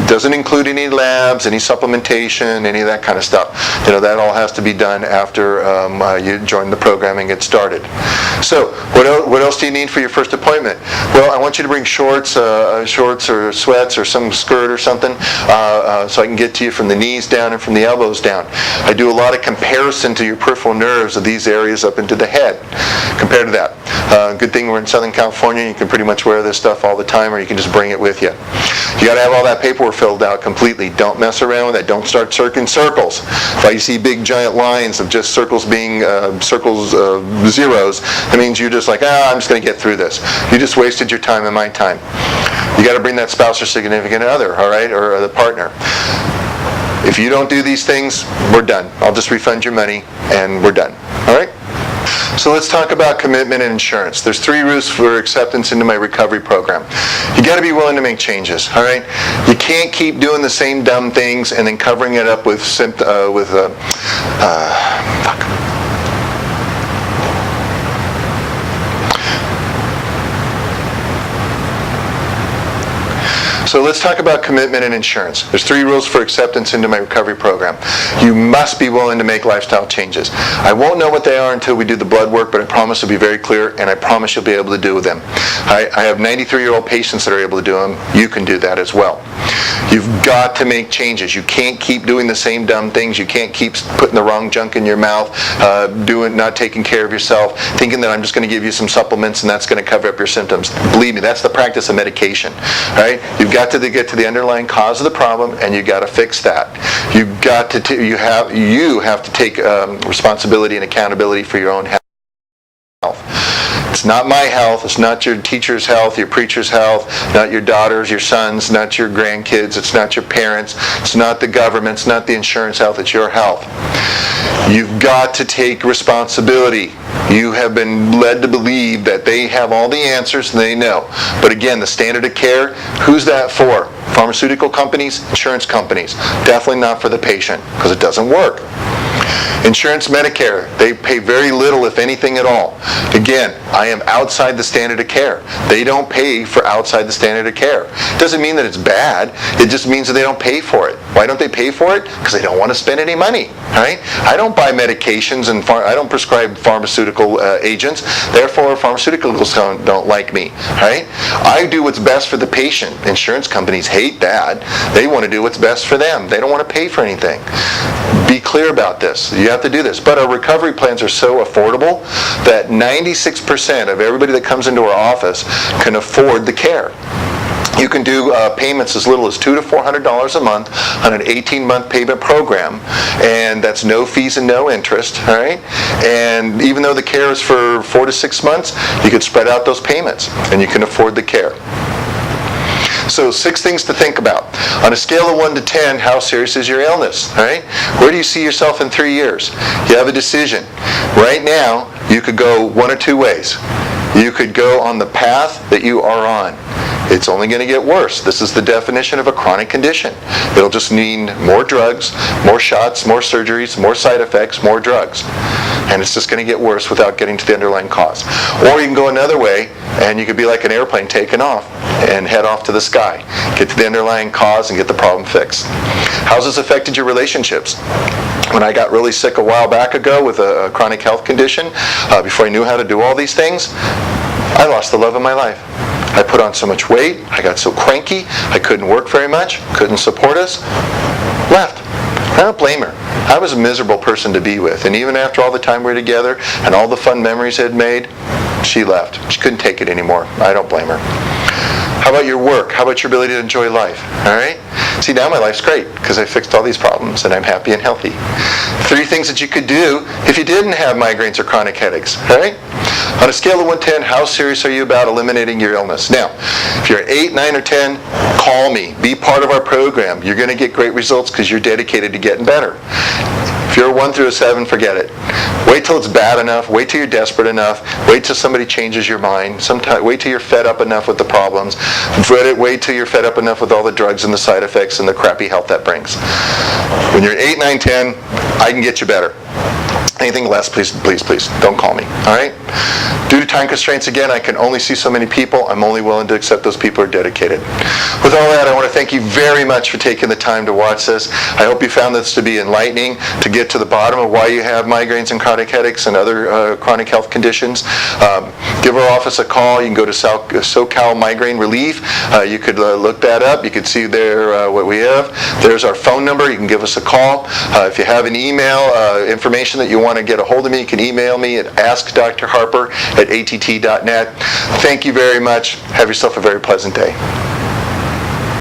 S5: Doesn't include any labs, any supplementation, any of that kind of stuff. You know, that all has to be done after you join the program and get started. So what else do you need for your first appointment? Well, I want you to bring shorts or sweats or some skirt or something, so I can get to you from the knees down and from the elbows down. I do a lot of comparison to your peripheral nerves of these areas up into the head compared to that. Good thing we're in Southern California. You can pretty much wear this stuff all the time, or you can just bring it with you. You got to have all that paperwork filled out completely. Don't mess around with it. Don't start circling circles. If I see big giant lines of just circles being zeros, that means you're just like, I'm just going to get through this. You just wasted your time and my time. You got to bring that spouse or significant other, all right, or the partner. If you don't do these things, we're done. I'll just refund your money and we're done. All right? So let's talk about commitment and insurance. There's 3 rules for acceptance into my recovery program. You got to be willing to make changes, all right? You can't keep doing the same dumb things and then covering it up with So let's talk about commitment and insurance. There's 3 rules for acceptance into my recovery program. You must be willing to make lifestyle changes. I won't know what they are until we do the blood work, but I promise it'll be very clear, and I promise you'll be able to do them. I have 93-year-old patients that are able to do them. You can do that as well. You've got to make changes. You can't keep doing the same dumb things. You can't keep putting the wrong junk in your mouth, not taking care of yourself, thinking that I'm just going to give you some supplements and that's going to cover up your symptoms. Believe me, that's the practice of medication. Right? You've got to get to the underlying cause of the problem, and you've got to fix that. You've got to you have to take responsibility and accountability for your own health. It's not my health. It's not your teacher's health, your preacher's health, not your daughter's, your son's, not your grandkids. It's not your parents. It's not the government. It's not the insurance health. It's your health. You've got to take responsibility. You have been led to believe that they have all the answers and they know. But again, the standard of care, who's that for? Pharmaceutical companies, insurance companies. Definitely not for the patient, because it doesn't work. Insurance, Medicare, they pay very little, if anything at all. Again, I am outside the standard of care. They don't pay for outside the standard of care. It doesn't mean that it's bad. It just means that they don't pay for it. Why don't they pay for it? Because they don't want to spend any money. Right? I don't buy medications and I don't prescribe pharmaceutical agents. Therefore, pharmaceuticals don't like me. Right? I do what's best for the patient. Insurance companies hate that. They want to do what's best for them. They don't want to pay for anything. Be clear about this. You have to do this. But our recovery plans are so affordable that 96% of everybody that comes into our office can afford the care. You can do payments as little as $200 to $400 a month on an 18-month payment program, and that's no fees and no interest. All right? And even though the care is for 4 to 6 months, you could spread out those payments, and you can afford the care. So 6 things to think about. On a scale of 1 to 10, how serious is your illness? All right? Where do you see yourself in 3 years? You have a decision. Right now, you could go one or 2 ways. You could go on the path that you are on. It's only going to get worse. This is the definition of a chronic condition. It'll just need more drugs, more shots, more surgeries, more side effects, more drugs. And it's just going to get worse without getting to the underlying cause. Or you can go another way, and you could be like an airplane taking off and head off to the sky. Get to the underlying cause and get the problem fixed. How's this affected your relationships? When I got really sick a while back ago with a chronic health condition, before I knew how to do all these things, I lost the love of my life. I put on so much weight, I got so cranky, I couldn't work very much, couldn't support us, left. I don't blame her. I was a miserable person to be with, and even after all the time we were together and all the fun memories I had made, She left. She couldn't take it anymore. I don't blame her. How about your work? How about your ability to enjoy life? All right? See, now my life's great because I fixed all these problems and I'm happy and healthy. 3 things that you could do if you didn't have migraines or chronic headaches. All right? On a scale of 1 to 10, how serious are you about eliminating your illness? Now, if you're 8, 9, or 10, call me. Be part of our program. You're going to get great results because you're dedicated to getting better. If you're a 1 through a 7, forget it. Wait till it's bad enough. Wait till you're desperate enough. Wait till somebody changes your mind. Wait till you're fed up enough with the problems. Wait till you're fed up enough with all the drugs and the side effects and the crappy health that brings. When you're 8, 9, 10, I can get you better. Anything less, please don't call me. All right? Due to time constraints, again, I can only see so many people. I'm only willing to accept those people who are dedicated. With all that, I want to thank you very much for taking the time to watch this. I hope you found this to be enlightening, to get to the bottom of why you have migraines and chronic headaches and other chronic health conditions. Give our office a call. You can go to SoCal Migraine Relief. You could look that up. You could see there what we have. There's our phone number. You can give us a call. If you have an email information that you want to get a hold of me, you can email me at askdrharper@att.net. Thank you very much. Have yourself a very pleasant day.